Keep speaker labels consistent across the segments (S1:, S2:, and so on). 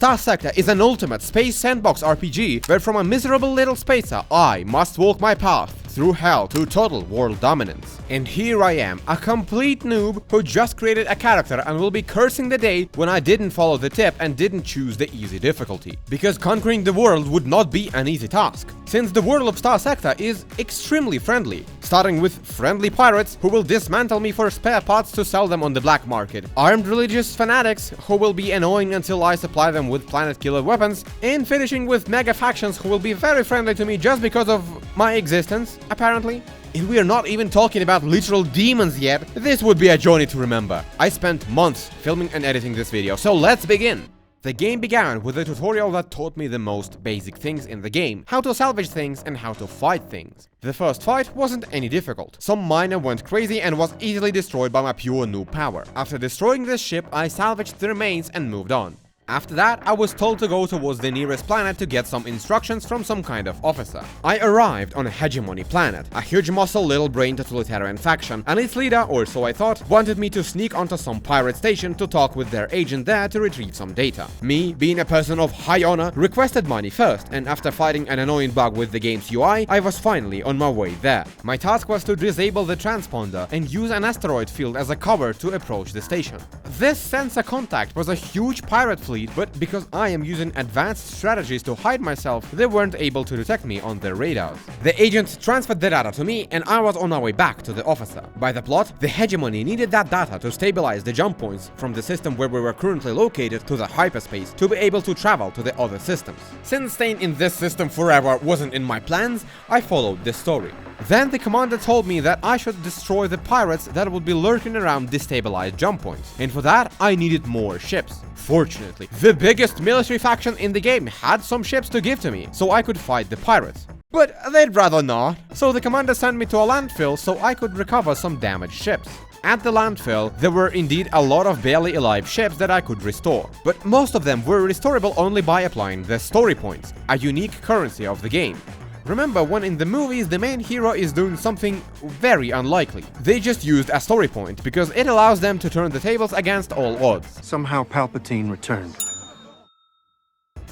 S1: Starsector is an ultimate space sandbox RPG where from a miserable little spacer I must walk my path through hell to total world dominance. And here I am, a complete noob who just created a character and will be cursing the day when I didn't follow the tip and didn't choose the easy difficulty. Because conquering the world would not be an easy task, since the world of Starsector is extremely friendly, starting with friendly pirates who will dismantle me for spare parts to sell them on the black market, armed religious fanatics who will be annoying until I supply them with planet killer weapons, and finishing with mega factions who will be very friendly to me just because of my existence, apparently. And we are not even talking about literal demons yet. This would be a journey to remember. I spent months filming and editing this video, so let's begin! The game began with a tutorial that taught me the most basic things in the game, how to salvage things and how to fight things. The first fight wasn't any difficult. Some miner went crazy and was easily destroyed by my pure noob power. After destroying this ship, I salvaged the remains and moved on. After that, I was told to go towards the nearest planet to get some instructions from some kind of officer. I arrived on a hegemony planet, a huge muscle little brain totalitarian faction, and its leader, or so I thought, wanted me to sneak onto some pirate station to talk with their agent there to retrieve some data. Me, being a person of high honor, requested money first, and after fighting an annoying bug with the game's UI, I was finally on my way there. My task was to disable the transponder and use an asteroid field as a cover to approach the station. This sensor contact was a huge pirate fleet, but because I am using advanced strategies to hide myself, they weren't able to detect me on their radars. The agent transferred the data to me and I was on my way back to the officer. By the plot, the hegemony needed that data to stabilize the jump points from the system where we were currently located to the hyperspace to be able to travel to the other systems. Since staying in this system forever wasn't in my plans, I followed this story. Then the commander told me that I should destroy the pirates that would be lurking around destabilized jump points, and for that I needed more ships. Fortunately, the biggest military faction in the game had some ships to give to me, so I could fight the pirates. But they'd rather not, so the commander sent me to a landfill so I could recover some damaged ships. At the landfill, there were indeed a lot of barely alive ships that I could restore, but most of them were restorable only by applying the story points, a unique currency of the game. Remember when in the movies the main hero is doing something very unlikely. They just used a story point because it allows them to turn the tables against all odds.
S2: Somehow Palpatine returned.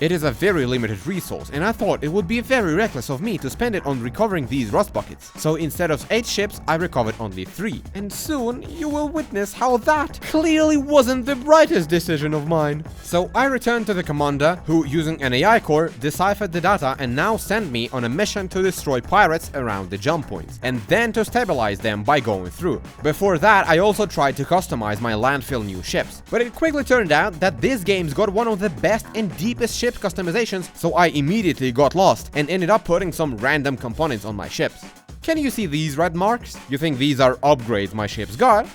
S1: It is a very limited resource, and I thought it would be very reckless of me to spend it on recovering these rust buckets. So instead of 8 ships, I recovered only 3. And soon you will witness how that clearly wasn't the brightest decision of mine. So I returned to the commander, who, using an AI core, deciphered the data and now sent me on a mission to destroy pirates around the jump points, and then to stabilize them by going through. Before that, I also tried to customize my landfill new ships, but it quickly turned out that this game's got one of the best and deepest ship customizations, so I immediately got lost and ended up putting some random components on my ships. Can you see these red marks? You think these are upgrades my ships got?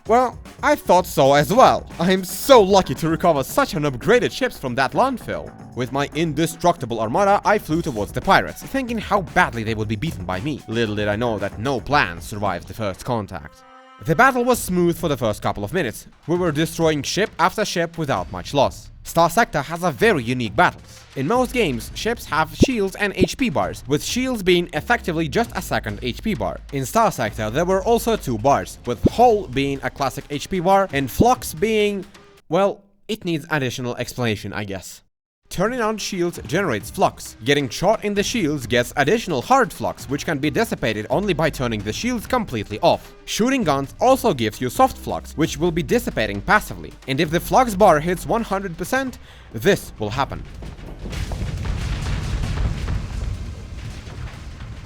S1: Well, I thought so as well. I am so lucky to recover such an upgraded ships from that landfill. With my indestructible armada, I flew towards the pirates, thinking how badly they would be beaten by me. Little did I know that no plan survived the first contact. The battle was smooth for the first couple of minutes. We were destroying ship after ship without much loss. Starsector has a very unique battles. In most games, ships have shields and HP bars, with shields being effectively just a second HP bar. In Starsector, there were also 2 bars, with Hull being a classic HP bar and Flux being... well, it needs additional explanation, I guess. Turning on shields generates flux. Getting shot in the shields gets additional hard flux, which can be dissipated only by turning the shields completely off. Shooting guns also gives you soft flux, which will be dissipating passively. And if the flux bar hits 100%, this will happen.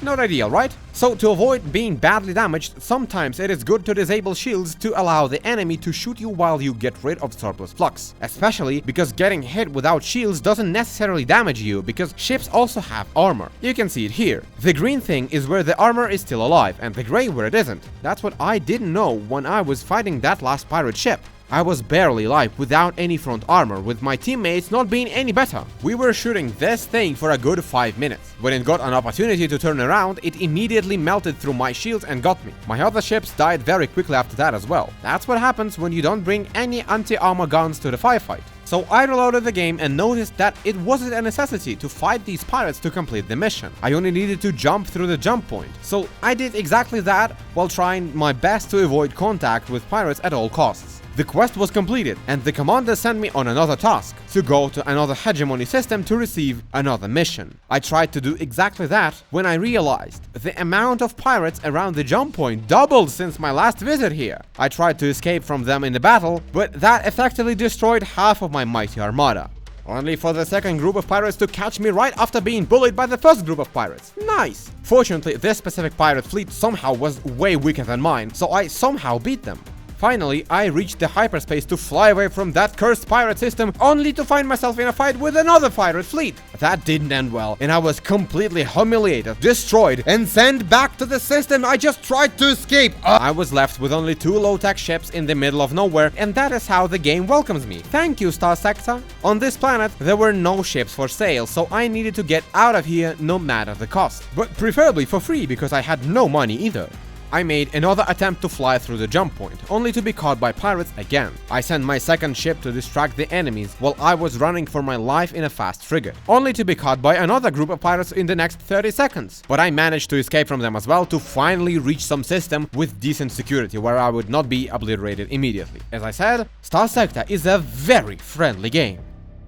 S1: Not ideal, right? So to avoid being badly damaged, sometimes it is good to disable shields to allow the enemy to shoot you while you get rid of surplus flux. Especially because getting hit without shields doesn't necessarily damage you, because ships also have armor. You can see it here. The green thing is where the armor is still alive, and the gray where it isn't. That's what I didn't know when I was fighting that last pirate ship. I was barely alive without any front armor, with my teammates not being any better. We were shooting this thing for a good 5 minutes. When it got an opportunity to turn around, it immediately melted through my shields and got me. My other ships died very quickly after that as well. That's what happens when you don't bring any anti-armor guns to the firefight. So I reloaded the game and noticed that it wasn't a necessity to fight these pirates to complete the mission. I only needed to jump through the jump point. So I did exactly that while trying my best to avoid contact with pirates at all costs. The quest was completed, and the commander sent me on another task, to go to another hegemony system to receive another mission. I tried to do exactly that when I realized the amount of pirates around the jump point doubled since my last visit here. I tried to escape from them in the battle, but that effectively destroyed half of my mighty armada. Only for the second group of pirates to catch me right after being bullied by the first group of pirates. Nice! Fortunately, this specific pirate fleet somehow was way weaker than mine, so I somehow beat them. Finally, I reached the hyperspace to fly away from that cursed pirate system, only to find myself in a fight with another pirate fleet. That didn't end well, and I was completely humiliated, destroyed, and sent back to the system I just tried to escape. I was left with only 2 low-tech ships in the middle of nowhere, and that is how the game welcomes me. Thank you, Starsector. On this planet, there were no ships for sale, so I needed to get out of here no matter the cost. But preferably for free, because I had no money either. I made another attempt to fly through the jump point, only to be caught by pirates again. I sent my second ship to distract the enemies while I was running for my life in a fast frigate, only to be caught by another group of pirates in the next 30 seconds. But I managed to escape from them as well to finally reach some system with decent security where I would not be obliterated immediately. As I said, Starsector is a very friendly game.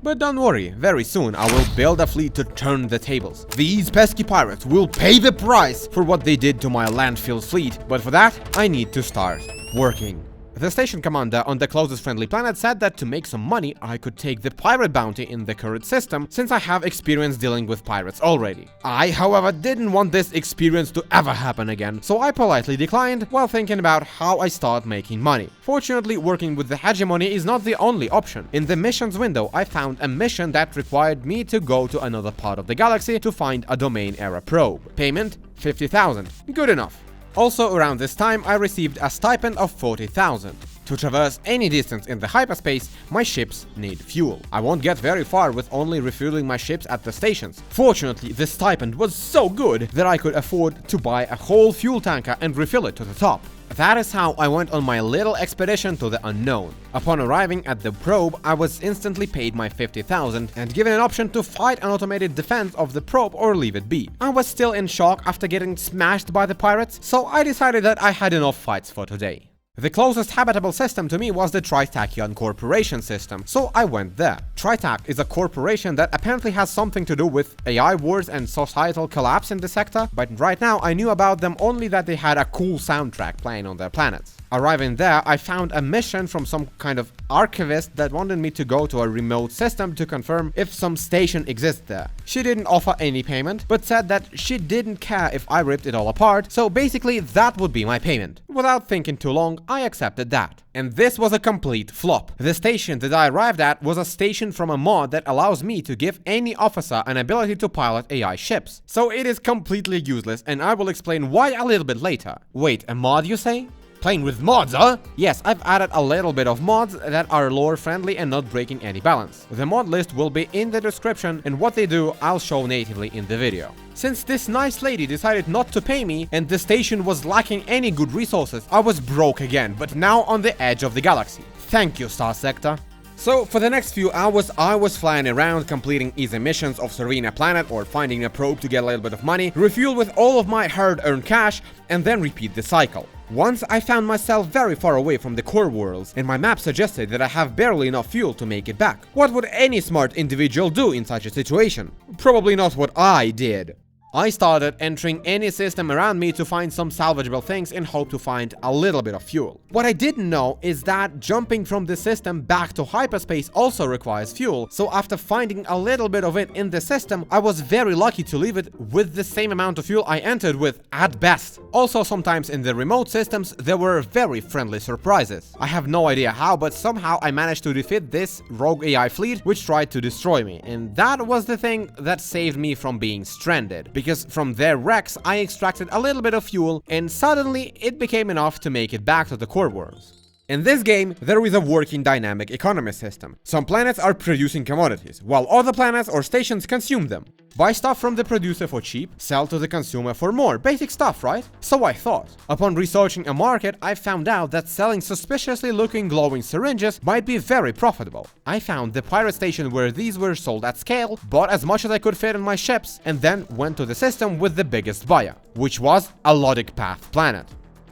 S1: But don't worry, very soon I will build a fleet to turn the tables. These pesky pirates will pay the price for what they did to my landfill fleet, but for that, I need to start working. The station commander on the closest friendly planet said that to make some money, I could take the pirate bounty in the current system, since I have experience dealing with pirates already. I, however, didn't want this experience to ever happen again, so I politely declined while thinking about how I start making money. Fortunately, working with the hegemony is not the only option. In the missions window, I found a mission that required me to go to another part of the galaxy to find a domain era probe. Payment: 50,000. Good enough. Also, around this time, I received a stipend of 40,000. To traverse any distance in the hyperspace, my ships need fuel. I won't get very far with only refueling my ships at the stations. Fortunately, the stipend was so good that I could afford to buy a whole fuel tanker and refill it to the top. That is how I went on my little expedition to the unknown. Upon arriving at the probe, I was instantly paid my 50,000 and given an option to fight an automated defense of the probe or leave it be. I was still in shock after getting smashed by the pirates, so I decided that I had enough fights for today. The closest habitable system to me was the Tritachyon Corporation system, so I went there. Tritach is a corporation that apparently has something to do with AI wars and societal collapse in the sector, but right now I knew about them only that they had a cool soundtrack playing on their planets. Arriving there, I found a mission from some kind of archivist that wanted me to go to a remote system to confirm if some station exists there. She didn't offer any payment, but said that she didn't care if I ripped it all apart, so basically that would be my payment. Without thinking too long, I accepted that. And this was a complete flop. The station that I arrived at was a station from a mod that allows me to give any officer an ability to pilot AI ships. So it is completely useless, and I will explain why a little bit later. Wait, a mod you say? Playing with mods, huh? Yes, I've added a little bit of mods that are lore friendly and not breaking any balance. The mod list will be in the description, and what they do I'll show natively in the video. Since this nice lady decided not to pay me and the station was lacking any good resources, I was broke again, but now on the edge of the galaxy. Thank you, Starsector. So, for the next few hours, I was flying around completing easy missions of Serena Planet or finding a probe to get a little bit of money, refuel with all of my hard-earned cash, and then repeat the cycle. Once I found myself very far away from the core worlds, and my map suggested that I have barely enough fuel to make it back. What would any smart individual do in such a situation? Probably not what I did. I started entering any system around me to find some salvageable things and hope to find a little bit of fuel. What I didn't know is that jumping from the system back to hyperspace also requires fuel, so after finding a little bit of it in the system, I was very lucky to leave it with the same amount of fuel I entered with at best. Also, sometimes in the remote systems, there were very friendly surprises. I have no idea how, but somehow I managed to defeat this rogue AI fleet which tried to destroy me, and that was the thing that saved me from being stranded. Because from their wrecks I extracted a little bit of fuel, and suddenly it became enough to make it back to the core worlds. In this game, there is a working dynamic economy system. Some planets are producing commodities, while other planets or stations consume them. Buy stuff from the producer for cheap, sell to the consumer for more. Basic stuff, right? So I thought. Upon researching a market, I found out that selling suspiciously looking glowing syringes might be very profitable. I found the pirate station where these were sold at scale, bought as much as I could fit in my ships, and then went to the system with the biggest buyer, which was a Lodic Path planet.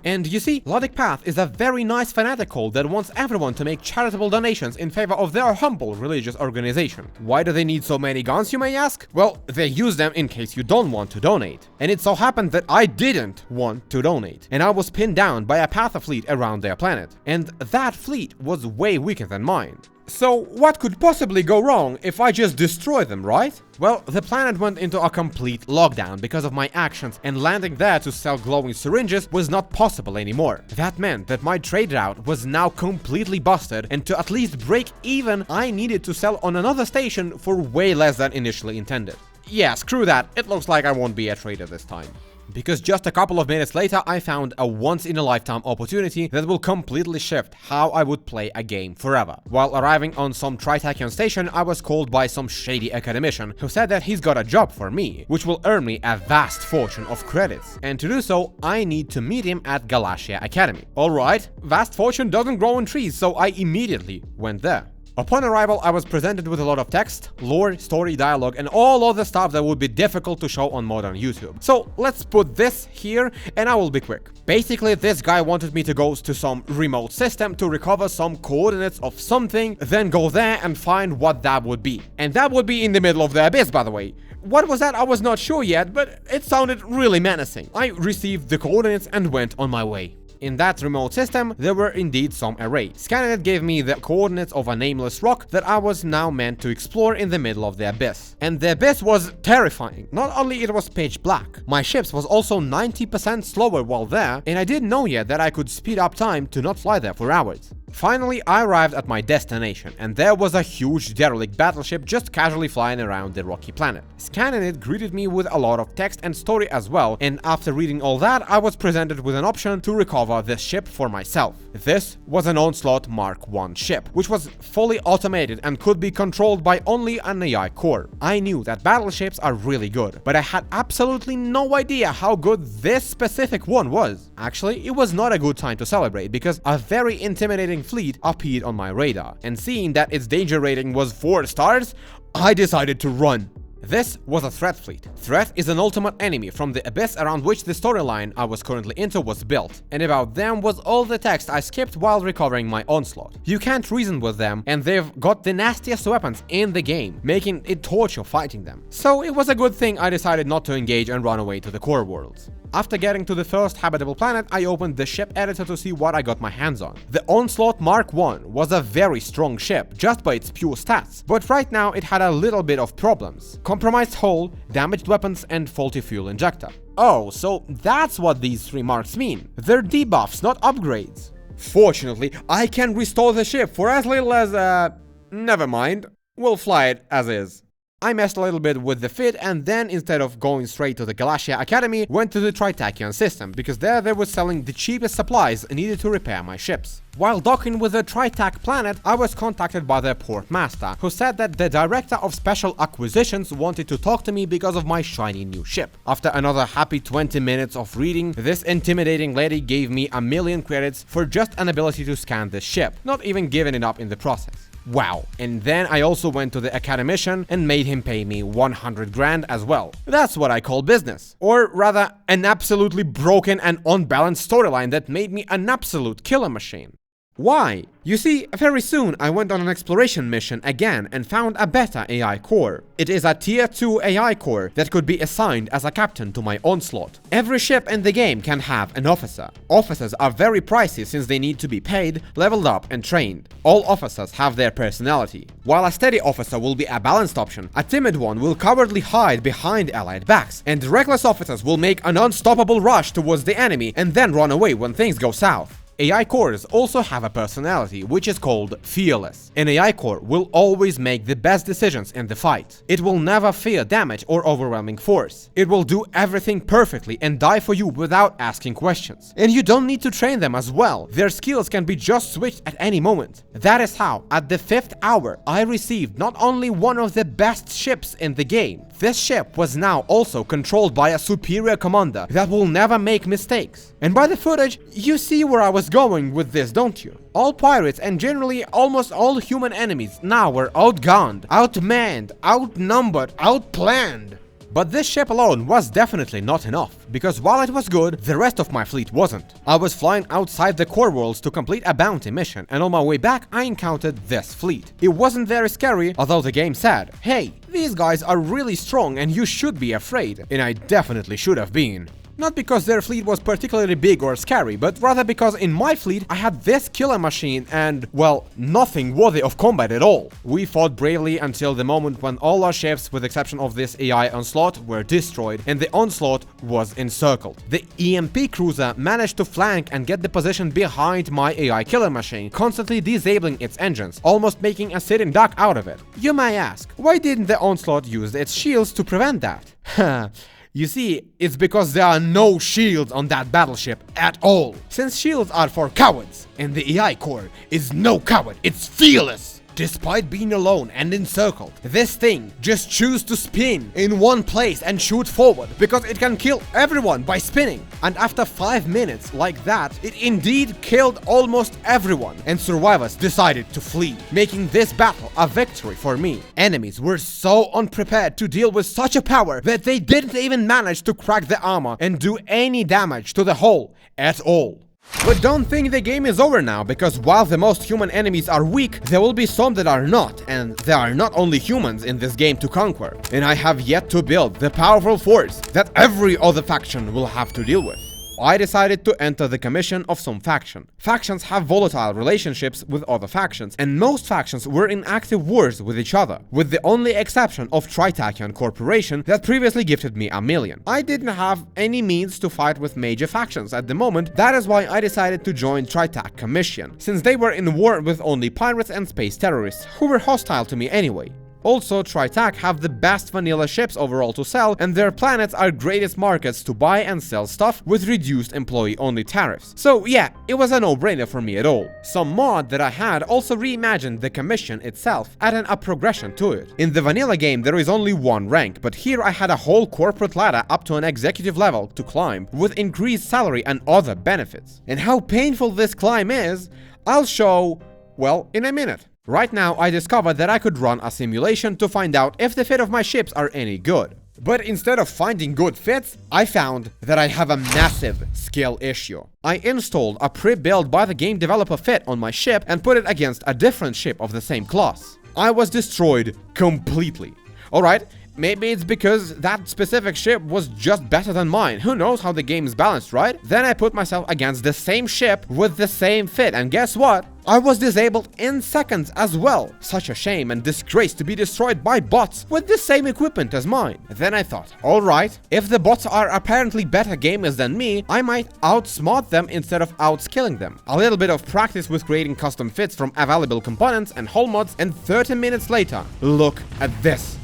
S1: And you see, Logic Path is a very nice fanatic cult that wants everyone to make charitable donations in favor of their humble religious organization. Why do they need so many guns, you may ask? Well, they use them in case you don't want to donate. And it so happened that I didn't want to donate, and I was pinned down by a Patha fleet around their planet. And that fleet was way weaker than mine. So what could possibly go wrong if I just destroy them, right? Well, the planet went into a complete lockdown because of my actions, and landing there to sell glowing syringes was not possible anymore. That meant that my trade route was now completely busted, and to at least break even, I needed to sell on another station for way less than initially intended. Yeah, screw that, it looks like I won't be a trader this time. Because just a couple of minutes later, I found a once-in-a-lifetime opportunity that will completely shift how I would play a game forever. While arriving on some Tritakian station, I was called by some shady academician who said that he's got a job for me, which will earn me a vast fortune of credits. And to do so, I need to meet him at Galatia Academy. Alright, vast fortune doesn't grow on trees, so I immediately went there. Upon arrival, I was presented with a lot of text, lore, story, dialogue, and all other stuff that would be difficult to show on modern YouTube. So let's put this here, and I will be quick. Basically, this guy wanted me to go to some remote system to recover some coordinates of something, then go there and find what that would be. And that would be in the middle of the abyss, by the way. What was that? I was not sure yet, but it sounded really menacing. I received the coordinates and went on my way. In that remote system, there were indeed some array. Scanning it gave me the coordinates of a nameless rock that I was now meant to explore in the middle of the abyss. And the abyss was terrifying. Not only it was pitch black, my ships was also 90% slower while there, and I didn't know yet that I could speed up time to not fly there for hours. Finally, I arrived at my destination, and there was a huge derelict battleship just casually flying around the rocky planet. Scanning it greeted me with a lot of text and story as well, and after reading all that, I was presented with an option to recover this ship for myself. This was an Onslaught Mark I ship, which was fully automated and could be controlled by only an AI core. I knew that battleships are really good, but I had absolutely no idea how good this specific one was. Actually, it was not a good time to celebrate, because a very intimidating fleet appeared on my radar, and seeing that its danger rating was 4 stars, I decided to run. This was a threat fleet. Threat is an ultimate enemy from the abyss around which the storyline I was currently into was built, and about them was all the text I skipped while recovering my onslaught. You can't reason with them, and they've got the nastiest weapons in the game, making it torture fighting them. So it was a good thing I decided not to engage and run away to the core worlds. After getting to the first habitable planet, I opened the ship editor to see what I got my hands on. The Onslaught Mark I was a very strong ship, just by its pure stats, but right now it had a little bit of problems. Compromised hull, damaged weapons, and faulty fuel injector. Oh, so that's what these 3 marks mean. They're debuffs, not upgrades. Fortunately, I can restore the ship for as little as, never mind. We'll fly it as is. I messed a little bit with the fit, and then instead of going straight to the Galatia Academy, went to the Tritakian system, because there they were selling the cheapest supplies needed to repair my ships. While docking with the Tritak planet, I was contacted by their port master, who said that the director of special acquisitions wanted to talk to me because of my shiny new ship. After another happy 20 minutes of reading, this intimidating lady gave me 1,000,000 credits for just an ability to scan this ship, not even giving it up in the process. Wow. And then I also went to the academician and made him pay me 100 grand as well. That's what I call business. Or rather, an absolutely broken and unbalanced storyline that made me an absolute killer machine. Why? You see, very soon I went on an exploration mission again and found a beta AI core. It is a tier 2 AI core that could be assigned as a captain to my onslaught. Every ship in the game can have an officer. Officers are very pricey since they need to be paid, leveled up and trained. All officers have their personality. While a steady officer will be a balanced option, a timid one will cowardly hide behind allied backs, and reckless officers will make an unstoppable rush towards the enemy and then run away when things go south. AI cores also have a personality, which is called fearless. An AI core will always make the best decisions in the fight. It will never fear damage or overwhelming force. It will do everything perfectly and die for you without asking questions. And you don't need to train them as well. Their skills can be just switched at any moment. That is how, at the 5th hour, I received not only one of the best ships in the game. This ship was now also controlled by a superior commander that will never make mistakes. And by the footage, you see where I was going with this, don't you? All pirates and generally almost all human enemies now were outgunned, outmanned, outnumbered, outplanned. But this ship alone was definitely not enough, because while it was good, the rest of my fleet wasn't. I was flying outside the core worlds to complete a bounty mission, and on my way back I encountered this fleet. It wasn't very scary, although the game said, hey, these guys are really strong and you should be afraid, and I definitely should have been. Not because their fleet was particularly big or scary, but rather because in my fleet I had this killer machine and, well, nothing worthy of combat at all. We fought bravely until the moment when all our ships, with the exception of this AI onslaught, were destroyed and the onslaught was encircled. The EMP cruiser managed to flank and get the position behind my AI killer machine, constantly disabling its engines, almost making a sitting duck out of it. You may ask, why didn't the onslaught use its shields to prevent that? You see, it's because there are no shields on that battleship at all. Since shields are for cowards, and the AI core is no coward, it's fearless. Despite being alone and encircled, this thing just chooses to spin in one place and shoot forward because it can kill everyone by spinning. And after 5 minutes like that, it indeed killed almost everyone, and survivors decided to flee, making this battle a victory for me. Enemies were so unprepared to deal with such a power that they didn't even manage to crack the armor and do any damage to the hull at all. But don't think the game is over now, because while the most human enemies are weak, there will be some that are not, and there are not only humans in this game to conquer. And I have yet to build the powerful force that every other faction will have to deal with. I decided to enter the commission of some faction. Factions have volatile relationships with other factions, and most factions were in active wars with each other, with the only exception of Tritakian Corporation that previously gifted me $1 million. I didn't have any means to fight with major factions at the moment. That is why I decided to join Tritak Commission, since they were in war with only pirates and space terrorists, who were hostile to me anyway. Also, Tritak have the best vanilla ships overall to sell, and their planets are greatest markets to buy and sell stuff with reduced employee-only tariffs. So yeah, it was a no-brainer for me at all. Some mod that I had also reimagined the commission itself, adding a progression to it. In the vanilla game there is only one rank, but here I had a whole corporate ladder up to an executive level to climb, with increased salary and other benefits. And how painful this climb is, I'll show, well, in a minute. Right now, I discovered that I could run a simulation to find out if the fit of my ships are any good. But instead of finding good fits, I found that I have a massive skill issue. I installed a pre-built by the game developer fit on my ship and put it against a different ship of the same class. I was destroyed completely. Alright, maybe it's because that specific ship was just better than mine. Who knows how the game is balanced, right? Then I put myself against the same ship with the same fit, and guess what? I was disabled in seconds as well. Such a shame and disgrace to be destroyed by bots with the same equipment as mine. Then I thought, alright, if the bots are apparently better gamers than me, I might outsmart them instead of outskilling them. A little bit of practice with creating custom fits from available components and hull mods, and 30 minutes later, look at this.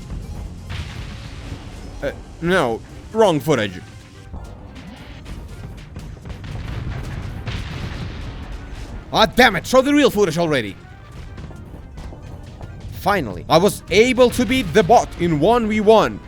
S1: No, wrong footage. Ah, damn it, show the real footage already. Finally, I was able to beat the bot in 1v1.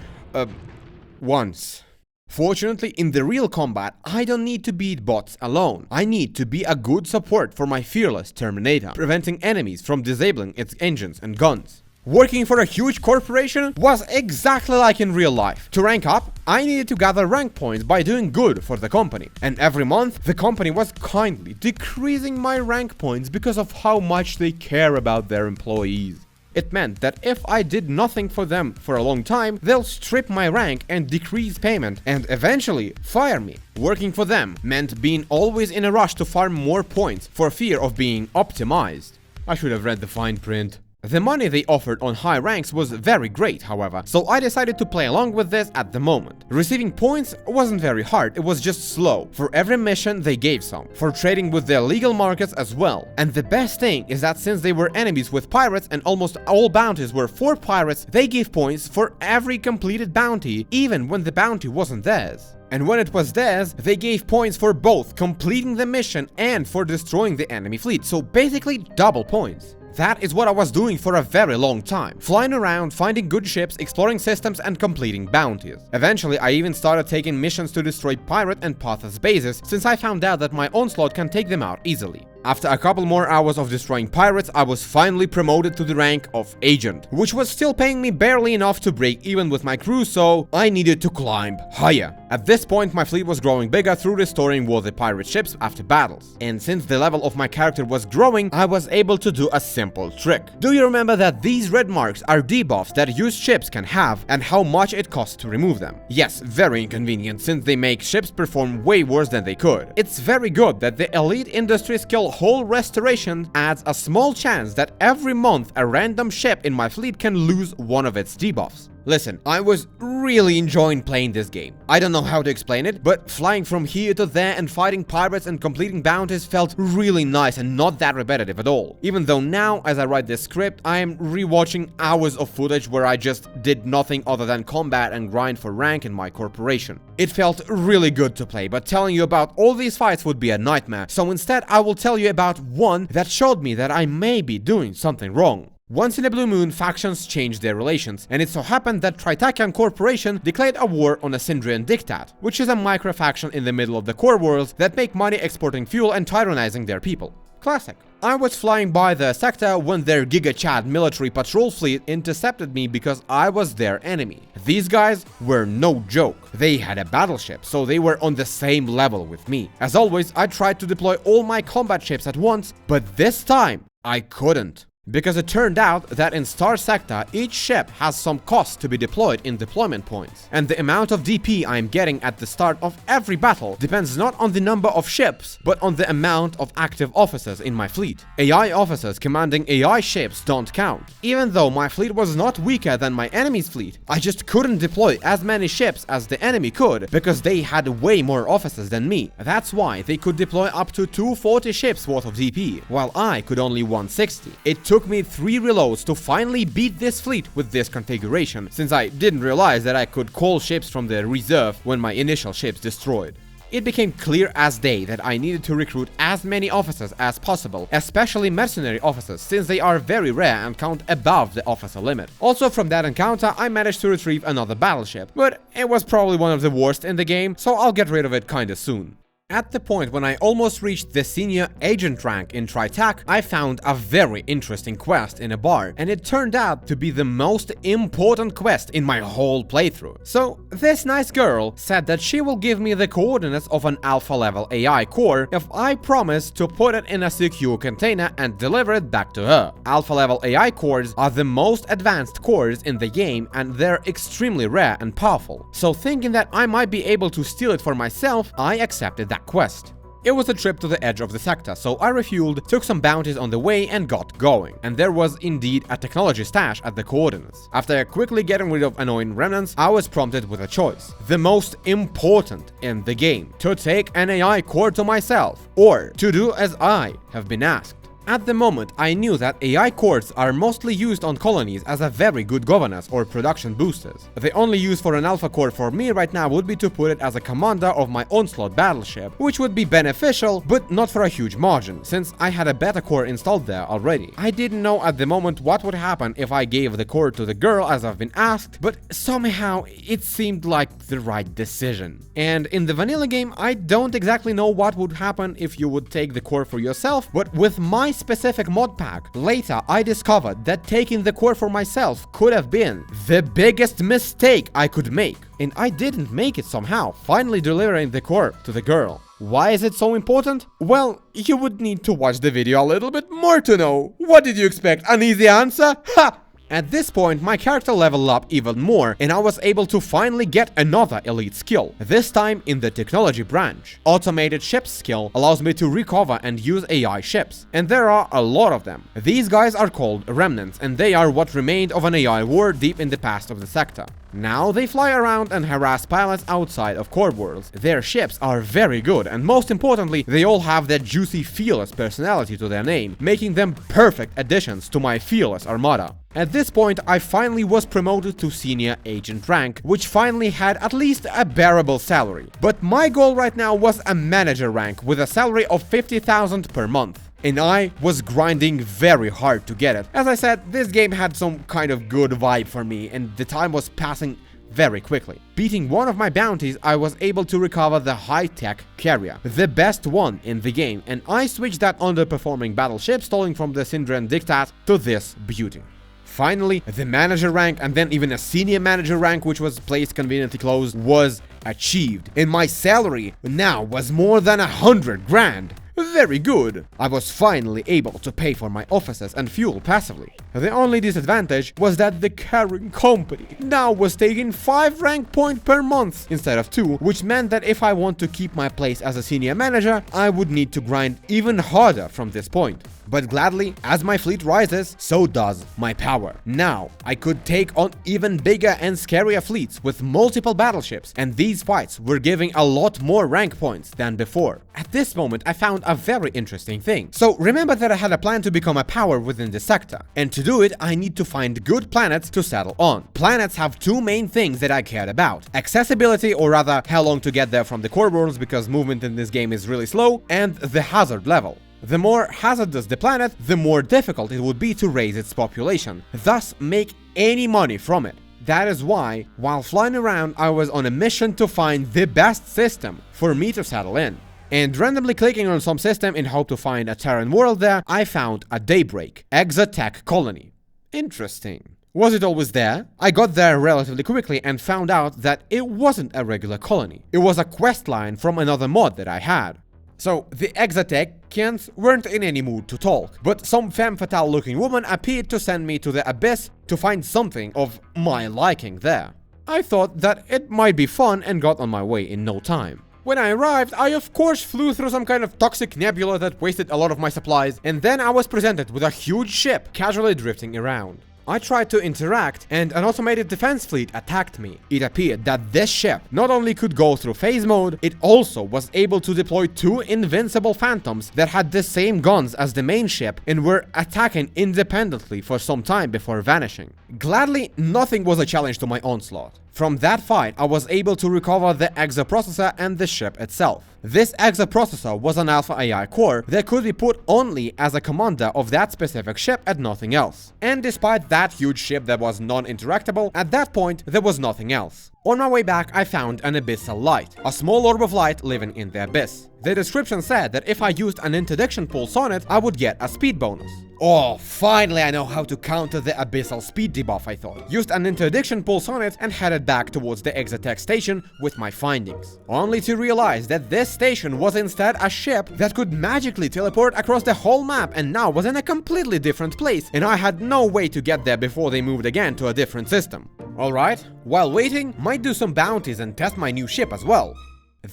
S1: Once. Fortunately, in the real combat, I don't need to beat bots alone. I need to be a good support for my fearless Terminator, preventing enemies from disabling its engines and guns. Working for a huge corporation was exactly like in real life. To rank up, I needed to gather rank points by doing good for the company. And every month, the company was kindly decreasing my rank points because of how much they care about their employees. It meant that if I did nothing for them for a long time, they'll strip my rank and decrease payment and eventually fire me. Working for them meant being always in a rush to farm more points for fear of being optimized. I should have read the fine print. The money they offered on high ranks was very great, however, so I decided to play along with this at the moment. Receiving points wasn't very hard, it was just slow. For every mission they gave some, for trading with their legal markets as well. And the best thing is that since they were enemies with pirates and almost all bounties were for pirates, they gave points for every completed bounty, even when the bounty wasn't theirs. And when it was theirs, they gave points for both completing the mission and for destroying the enemy fleet, so basically double points. That is what I was doing for a very long time, flying around, finding good ships, exploring systems and completing bounties. Eventually, I even started taking missions to destroy pirate and Patha's bases, since I found out that my onslaught can take them out easily. After a couple more hours of destroying pirates, I was finally promoted to the rank of agent, which was still paying me barely enough to break even with my crew, so I needed to climb higher. At this point, my fleet was growing bigger through restoring worthy pirate ships after battles. And since the level of my character was growing, I was able to do a simple trick. Do you remember that these red marks are debuffs that used ships can have and how much it costs to remove them? Yes, very inconvenient since they make ships perform way worse than they could. It's very good that the elite industry skill Hull Restoration adds a small chance that every month a random ship in my fleet can lose one of its debuffs. Listen, I was really enjoying playing this game. I don't know how to explain it, but flying from here to there and fighting pirates and completing bounties felt really nice and not that repetitive at all. Even though now, as I write this script, I am rewatching hours of footage where I just did nothing other than combat and grind for rank in my corporation. It felt really good to play, but telling you about all these fights would be a nightmare, so instead I will tell you about one that showed me that I may be doing something wrong. Once in a blue moon, factions changed their relations, and it so happened that Tritakian Corporation declared a war on a Syndrian Diktat, which is a micro-faction in the middle of the core worlds that make money exporting fuel and tyrannizing their people. Classic. I was flying by the sector when their Giga Chad military patrol fleet intercepted me because I was their enemy. These guys were no joke. They had a battleship, so they were on the same level with me. As always, I tried to deploy all my combat ships at once, but this time I couldn't. Because it turned out that in Starsector, each ship has some cost to be deployed in deployment points. And the amount of DP I'm getting at the start of every battle depends not on the number of ships, but on the amount of active officers in my fleet. AI officers commanding AI ships don't count. Even though my fleet was not weaker than my enemy's fleet, I just couldn't deploy as many ships as the enemy could, because they had way more officers than me. That's why they could deploy up to 240 ships worth of DP, while I could only 160. It took me 3 reloads to finally beat this fleet with this configuration, since I didn't realize that I could call ships from the reserve when my initial ships destroyed. It became clear as day that I needed to recruit as many officers as possible, especially mercenary officers, since they are very rare and count above the officer limit. Also from that encounter, I managed to retrieve another battleship, but it was probably one of the worst in the game, so I'll get rid of it kinda soon. At the point when I almost reached the senior agent rank in Tritak, I found a very interesting quest in a bar, and it turned out to be the most important quest in my whole playthrough. So, this nice girl said that she will give me the coordinates of an alpha level AI core if I promise to put it in a secure container and deliver it back to her. Alpha level AI cores are the most advanced cores in the game, and they're extremely rare and powerful. So thinking that I might be able to steal it for myself, I accepted that quest. It was a trip to the edge of the sector, so I refueled, took some bounties on the way and got going. And there was indeed a technology stash at the coordinates. After quickly getting rid of annoying remnants, I was prompted with a choice. The most important in the game. To take an AI core to myself, or to do as I have been asked. At the moment, I knew that AI cores are mostly used on colonies as a very good governors or production boosters. The only use for an alpha core for me right now would be to put it as a commander of my onslaught battleship, which would be beneficial, but not for a huge margin, since I had a beta core installed there already. I didn't know at the moment what would happen if I gave the core to the girl as I've been asked, but somehow it seemed like the right decision. And in the vanilla game, I don't exactly know what would happen if you would take the core for yourself, but with my specific mod pack, later I discovered that taking the core for myself could have been the biggest mistake I could make. And I didn't make it somehow, finally delivering the core to the girl. Why is it so important? Well, you would need to watch the video a little bit more to know. What did you expect? An easy answer? Ha! At this point, my character leveled up even more, and I was able to finally get another elite skill, this time in the technology branch. Automated ships skill allows me to recover and use AI ships, and there are a lot of them. These guys are called remnants, and they are what remained of an AI war deep in the past of the sector. Now they fly around and harass pilots outside of core worlds. Their ships are very good, and most importantly, they all have that juicy fearless personality to their name, making them perfect additions to my fearless armada. At this point, I finally was promoted to senior agent rank, which finally had at least a bearable salary. But my goal right now was a manager rank with a salary of 50,000 per month. And I was grinding very hard to get it. As I said, this game had some kind of good vibe for me, and the time was passing very quickly. Beating one of my bounties, I was able to recover the high-tech carrier, the best one in the game, and I switched that underperforming battleship stolen from the Syndran Diktat to this beauty. Finally, the manager rank and then even a senior manager rank, which was placed conveniently close, was achieved. And my salary now was more than 100 grand. Very good. I was finally able to pay for my offices and fuel passively. The only disadvantage was that the carrying company now was taking 5 rank point per month instead of 2, which meant that if I want to keep my place as a senior manager, I would need to grind even harder from this point. But gladly, as my fleet rises, so does my power. Now, I could take on even bigger and scarier fleets with multiple battleships, and these fights were giving a lot more rank points than before. At this moment, I found a very interesting thing. So remember that I had a plan to become a power within the sector, and to do it, I need to find good planets to settle on. Planets have 2 main things that I cared about: accessibility, or rather, how long to get there from the core worlds because movement in this game is really slow, and the hazard level. The more hazardous the planet, the more difficult it would be to raise its population, thus make any money from it. That is why, while flying around, I was on a mission to find the best system for me to settle in. And randomly clicking on some system in hope to find a Terran world there, I found a Daybreak Exotech colony. Interesting. Was it always there? I got there relatively quickly and found out that it wasn't a regular colony. It was a quest line from another mod that I had. So, the Exotechians weren't in any mood to talk, but some femme fatale looking woman appeared to send me to the abyss to find something of my liking there. I thought that it might be fun and got on my way in no time. When I arrived, I of course flew through some kind of toxic nebula that wasted a lot of my supplies, and then I was presented with a huge ship casually drifting around. I tried to interact, and an automated defense fleet attacked me. It appeared that this ship not only could go through phase mode, it also was able to deploy 2 invincible phantoms that had the same guns as the main ship and were attacking independently for some time before vanishing. Gladly, nothing was a challenge to my onslaught. From that fight, I was able to recover the exoprocessor and the ship itself. This exoprocessor was an Alpha AI core that could be put only as a commander of that specific ship and nothing else. And despite that huge ship that was non-interactable, at that point there was nothing else. On my way back, I found an abyssal light, a small orb of light living in the abyss. The description said that if I used an interdiction pulse on it, I would get a speed bonus. Oh, finally I know how to counter the abyssal speed debuff, I thought. Used an interdiction pulse on it and headed back towards the Exotech station with my findings. Only to realize that this station was instead a ship that could magically teleport across the whole map and now was in a completely different place, and I had no way to get there before they moved again to a different system. Alright, while waiting, might do some bounties and test my new ship as well.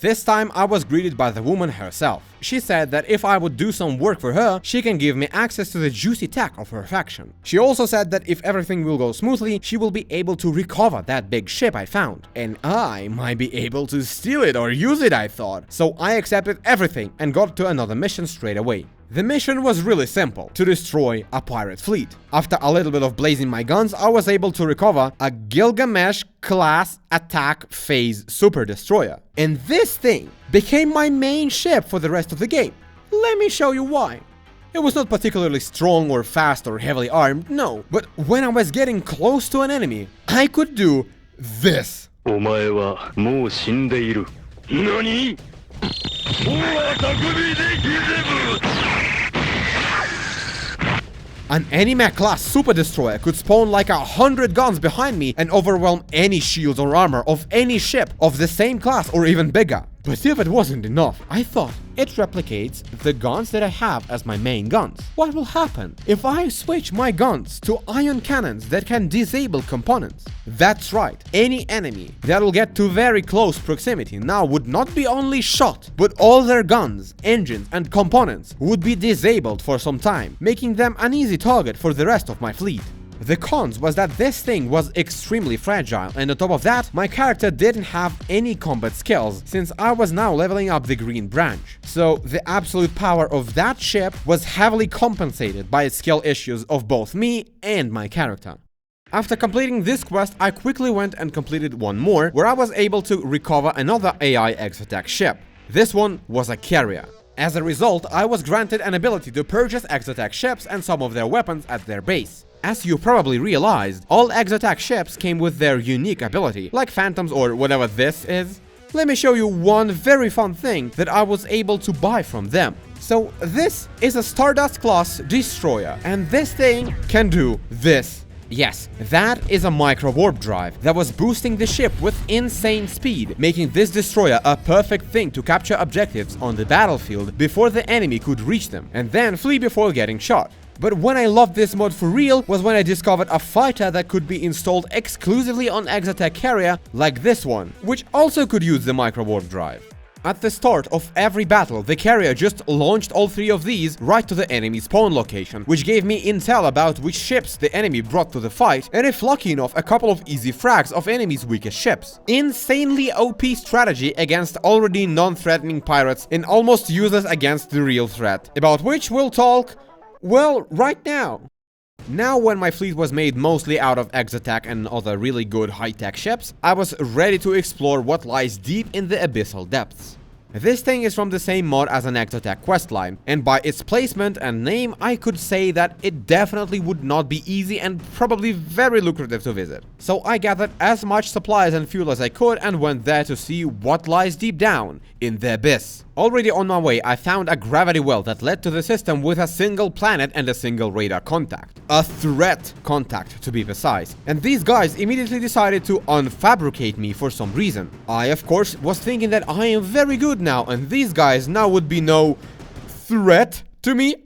S1: This time I was greeted by the woman herself. She said that if I would do some work for her, she can give me access to the juicy tech of her faction. She also said that if everything will go smoothly, she will be able to recover that big ship I found. And I might be able to steal it or use it, I thought. So I accepted everything and got to another mission straight away. The mission was really simple: to destroy a pirate fleet. After a little bit of blazing my guns, I was able to recover a Gilgamesh-class attack phase super destroyer. And this thing became my main ship for the rest of the game. Let me show you why. It was not particularly strong or fast or heavily armed, no. But when I was getting close to an enemy, I could do this.
S3: お前はもう死んでいる。何？
S1: An Animac-class super destroyer could spawn like 100 guns behind me and overwhelm any shields or armor of any ship of the same class or even bigger. But if it wasn't enough, I thought, it replicates the guns that I have as my main guns. What will happen if I switch my guns to ion cannons that can disable components? That's right, any enemy that will get to very close proximity now would not be only shot, but all their guns, engines and components would be disabled for some time, making them an easy target for the rest of my fleet. The cons was that this thing was extremely fragile, and on top of that, my character didn't have any combat skills since I was now leveling up the green branch. So the absolute power of that ship was heavily compensated by skill issues of both me and my character. After completing this quest, I quickly went and completed one more, where I was able to recover another AI Exotech ship. This one was a carrier. As a result, I was granted an ability to purchase Exotech ships and some of their weapons at their base. As you probably realized, all exotic ships came with their unique ability, like phantoms or whatever this is. Let me show you one very fun thing that I was able to buy from them. So this is a Stardust class destroyer, and this thing can do this. Yes, that is a micro warp drive that was boosting the ship with insane speed, making this destroyer a perfect thing to capture objectives on the battlefield before the enemy could reach them, and then flee before getting shot. But when I loved this mod for real was when I discovered a fighter that could be installed exclusively on Exotech carrier like this one, which also could use the micro warp drive. At the start of every battle, the carrier just launched all 3 of these right to the enemy spawn location, which gave me intel about which ships the enemy brought to the fight, and if lucky enough, a couple of easy frags of enemies' weakest ships. Insanely OP strategy against already non-threatening pirates and almost useless against the real threat, about which we'll talk, well, right now. Now when my fleet was made mostly out of Exotech and other really good high-tech ships, I was ready to explore what lies deep in the abyssal depths. This thing is from the same mod as an Exotech questline, and by its placement and name I could say that it definitely would not be easy and probably very lucrative to visit. So I gathered as much supplies and fuel as I could and went there to see what lies deep down in the abyss. Already on my way, I found a gravity well that led to the system with a single planet and a single radar contact. A threat contact, to be precise. And these guys immediately decided to unfabricate me for some reason. I, of course, was thinking that I am very good now, and these guys now would be no threat to me,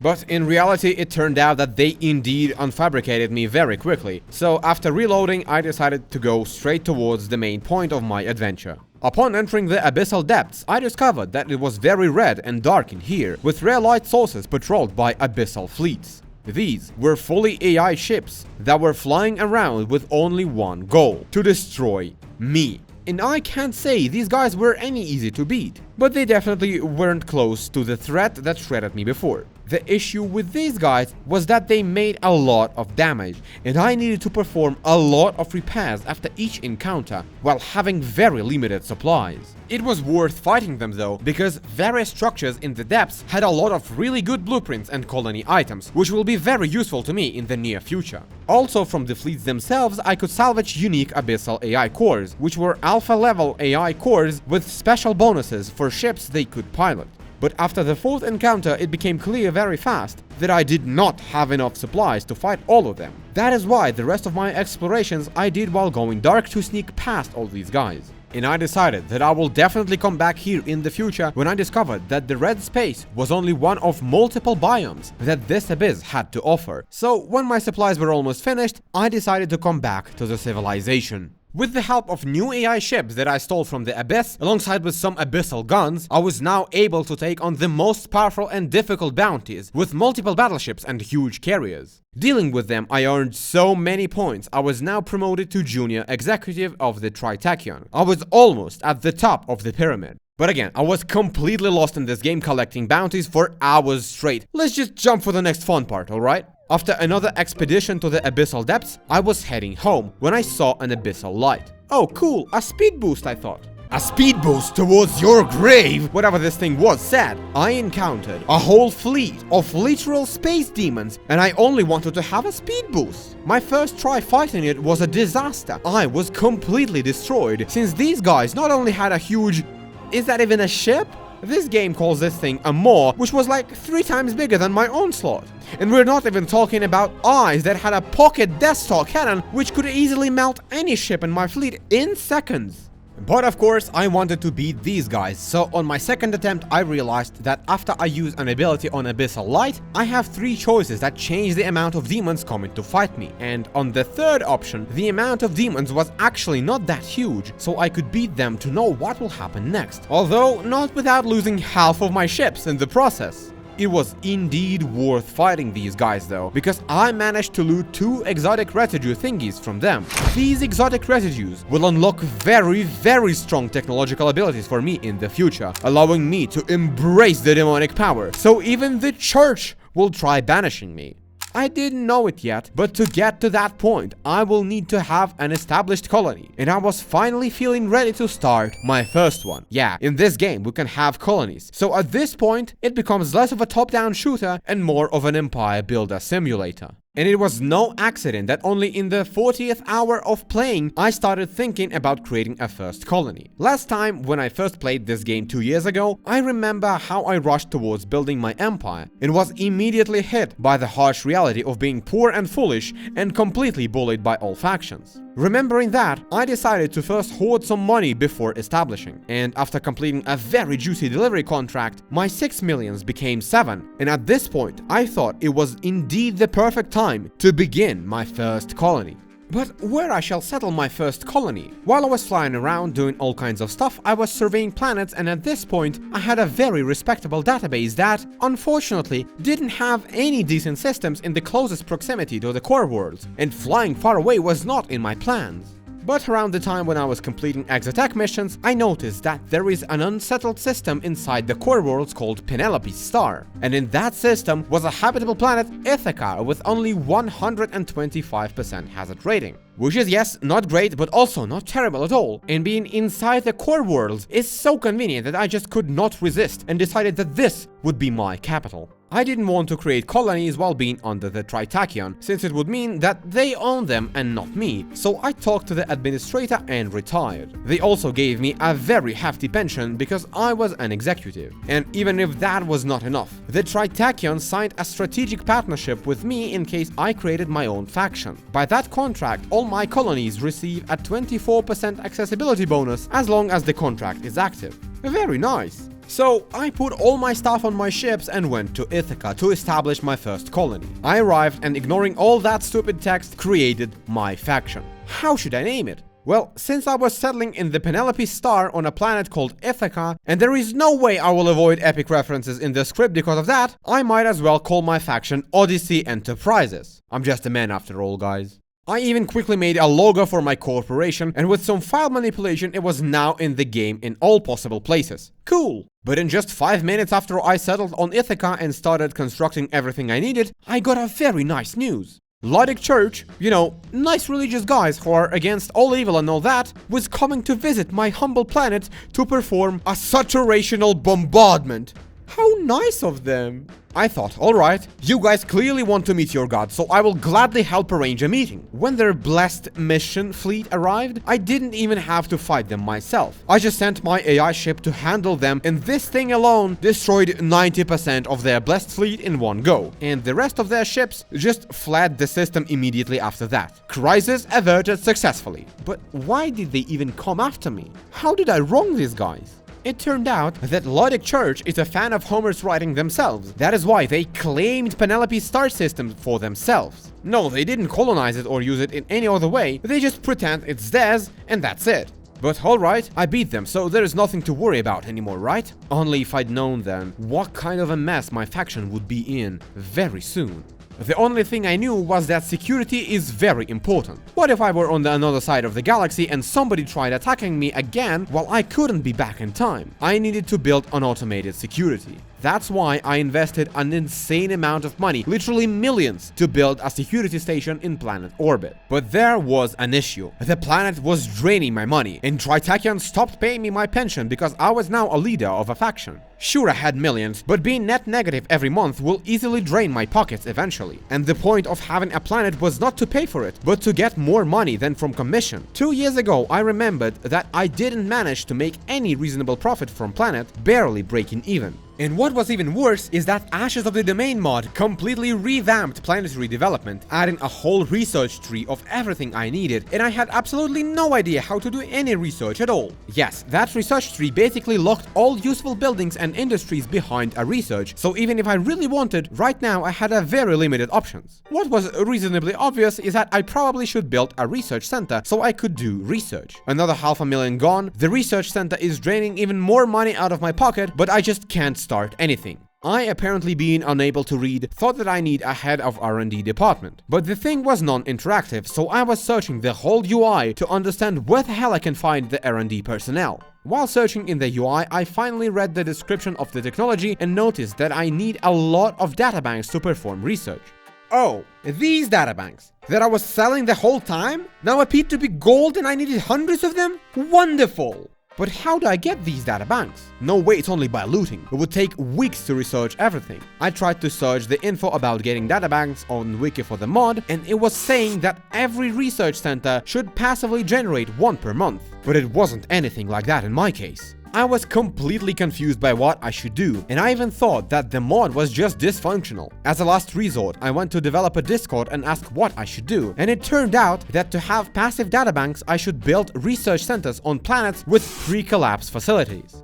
S1: But in reality, it turned out that they indeed unfabricated me very quickly. So after reloading, I decided to go straight towards the main point of my adventure. Upon entering the abyssal depths, I discovered that it was very red and dark in here, with rare light sources patrolled by abyssal fleets. These were fully AI ships that were flying around with only one goal: to destroy me. And I can't say these guys were any easy to beat, but they definitely weren't close to the threat that shredded me before. The issue with these guys was that they made a lot of damage, and I needed to perform a lot of repairs after each encounter, while having very limited supplies. It was worth fighting them though, because various structures in the depths had a lot of really good blueprints and colony items, which will be very useful to me in the near future. Also from the fleets themselves, I could salvage unique abyssal AI cores, which were alpha level AI cores with special bonuses for ships they could pilot. But after the 4th encounter, it became clear very fast that I did not have enough supplies to fight all of them. That is why the rest of my explorations I did while going dark to sneak past all these guys. And I decided that I will definitely come back here in the future when I discovered that the red space was only one of multiple biomes that this abyss had to offer. So when my supplies were almost finished, I decided to come back to the civilization. With the help of new AI ships that I stole from the Abyss, alongside with some abyssal guns, I was now able to take on the most powerful and difficult bounties, with multiple battleships and huge carriers. Dealing with them, I earned so many points. I was now promoted to Junior Executive of the Tritachyon. I was almost at the top of the pyramid. But again, I was completely lost in this game collecting bounties for hours straight. Let's just jump for the next fun part, alright? After another expedition to the abyssal depths, I was heading home when I saw an abyssal light. Oh cool, a speed boost, I thought. A speed boost towards your grave, whatever this thing was said. I encountered a whole fleet of literal space demons, and I only wanted to have a speed boost. My first try fighting it was a disaster. I was completely destroyed, since these guys not only had a huge... Is that even a ship? This game calls this thing a maw, which was like 3 times bigger than my onslaught. And we're not even talking about eyes that had a pocket Death Star cannon, which could easily melt any ship in my fleet in seconds. But of course, I wanted to beat these guys, so on my second attempt I realized that after I use an ability on Abyssal Light, I have 3 choices that change the amount of demons coming to fight me. And on the third option, the amount of demons was actually not that huge, so I could beat them to know what will happen next. Although, not without losing half of my ships in the process. It was indeed worth fighting these guys though, because I managed to loot 2 exotic residue thingies from them. These exotic residues will unlock very strong technological abilities for me in the future, allowing me to embrace the demonic power, so even the church will try banishing me. I didn't know it yet, but to get to that point, I will need to have an established colony, and I was finally feeling ready to start my first one. Yeah, in this game we can have colonies, so at this point, it becomes less of a top-down shooter and more of an empire builder simulator. And it was no accident that only in the 40th hour of playing, I started thinking about creating a first colony. Last time, when I first played this game 2 years ago, I remember how I rushed towards building my empire and was immediately hit by the harsh reality of being poor and foolish and completely bullied by all factions. Remembering that, I decided to first hoard some money before establishing, and after completing a very juicy delivery contract, my 6 millions became 7, and at this point, I thought it was indeed the perfect time to begin my first colony. But where I shall settle my first colony? While I was flying around doing all kinds of stuff, I was surveying planets, and at this point, I had a very respectable database that, unfortunately, didn't have any decent systems in the closest proximity to the core worlds, and flying far away was not in my plans. But around the time when I was completing exotech missions, I noticed that there is an unsettled system inside the core worlds called Penelope's Star. And in that system was a habitable planet, Ithaca, with only 125% hazard rating. Which is, yes, not great, but also not terrible at all. And being inside the core worlds is so convenient that I just could not resist and decided that this would be my capital. I didn't want to create colonies while being under the Tritachyon, since it would mean that they own them and not me, so I talked to the administrator and retired. They also gave me a very hefty pension because I was an executive. And even if that was not enough, the Tritachyon signed a strategic partnership with me in case I created my own faction. By that contract, all my colonies receive a 24% accessibility bonus as long as the contract is active. Very nice. So I put all my stuff on my ships and went to Ithaca to establish my first colony. I arrived and, ignoring all that stupid text, created my faction. How should I name it? Well, since I was settling in the Penelope Star on a planet called Ithaca, and there is no way I will avoid epic references in the script because of that, I might as well call my faction Odyssey Enterprises. I'm just a man after all, guys. I even quickly made a logo for my corporation, and with some file manipulation it was now in the game in all possible places. Cool! But in just 5 minutes after I settled on Ithaca and started constructing everything I needed, I got a very nice news. Lydic Church, you know, nice religious guys who are against all evil and all that, was coming to visit my humble planet to perform a saturational bombardment. How nice of them! I thought, alright, you guys clearly want to meet your god, so I will gladly help arrange a meeting. When their blessed mission fleet arrived, I didn't even have to fight them myself. I just sent my AI ship to handle them, and this thing alone destroyed 90% of their blessed fleet in one go. And the rest of their ships just fled the system immediately after that. Crisis averted successfully. But why did they even come after me? How did I wrong these guys? It turned out that Lydic Church is a fan of Homer's writing themselves. That is why they claimed Penelope's star system for themselves. No, they didn't colonize it or use it in any other way, they just pretend it's theirs and that's it. But alright, I beat them, so there is nothing to worry about anymore, right? Only if I'd known then what kind of a mess my faction would be in very soon. The only thing I knew was that security is very important. What if I were on the other side of the galaxy and somebody tried attacking me again while I couldn't be back in time? I needed to build an automated security. That's why I invested an insane amount of money, literally millions, to build a security station in planet orbit. But there was an issue. The planet was draining my money, and Tritachyon stopped paying me my pension because I was now a leader of a faction. Sure, I had millions, but being net negative every month will easily drain my pockets eventually. And the point of having a planet was not to pay for it, but to get more money than from commission. 2 years ago, I remembered that I didn't manage to make any reasonable profit from planet, barely breaking even. And what was even worse is that Ashes of the Domain mod completely revamped planetary development, adding a whole research tree of everything I needed, and I had absolutely no idea how to do any research at all. Yes, that research tree basically locked all useful buildings and industries behind a research, so even if I really wanted, right now I had a very limited options. What was reasonably obvious is that I probably should build a research center so I could do research. Another $500,000 gone, the research center is draining even more money out of my pocket, but I just can't start anything. I, apparently being unable to read, thought that I need a head of R&D department. But the thing was non-interactive, so I was searching the whole UI to understand where the hell I can find the R&D personnel. While searching in the UI, I finally read the description of the technology and noticed that I need a lot of databanks to perform research. Oh, these databanks that I was selling the whole time now appeared to be gold and I needed hundreds of them? Wonderful! But how do I get these databanks? No way, it's only by looting. It would take weeks to research everything. I tried to search the info about getting databanks on Wiki for the mod, and it was saying that every research center should passively generate one per month. But it wasn't anything like that in my case. I was completely confused by what I should do, and I even thought that the mod was just dysfunctional. As a last resort, I went to developer Discord and asked what I should do, and it turned out that to have passive databanks, I should build research centers on planets with pre-collapse facilities.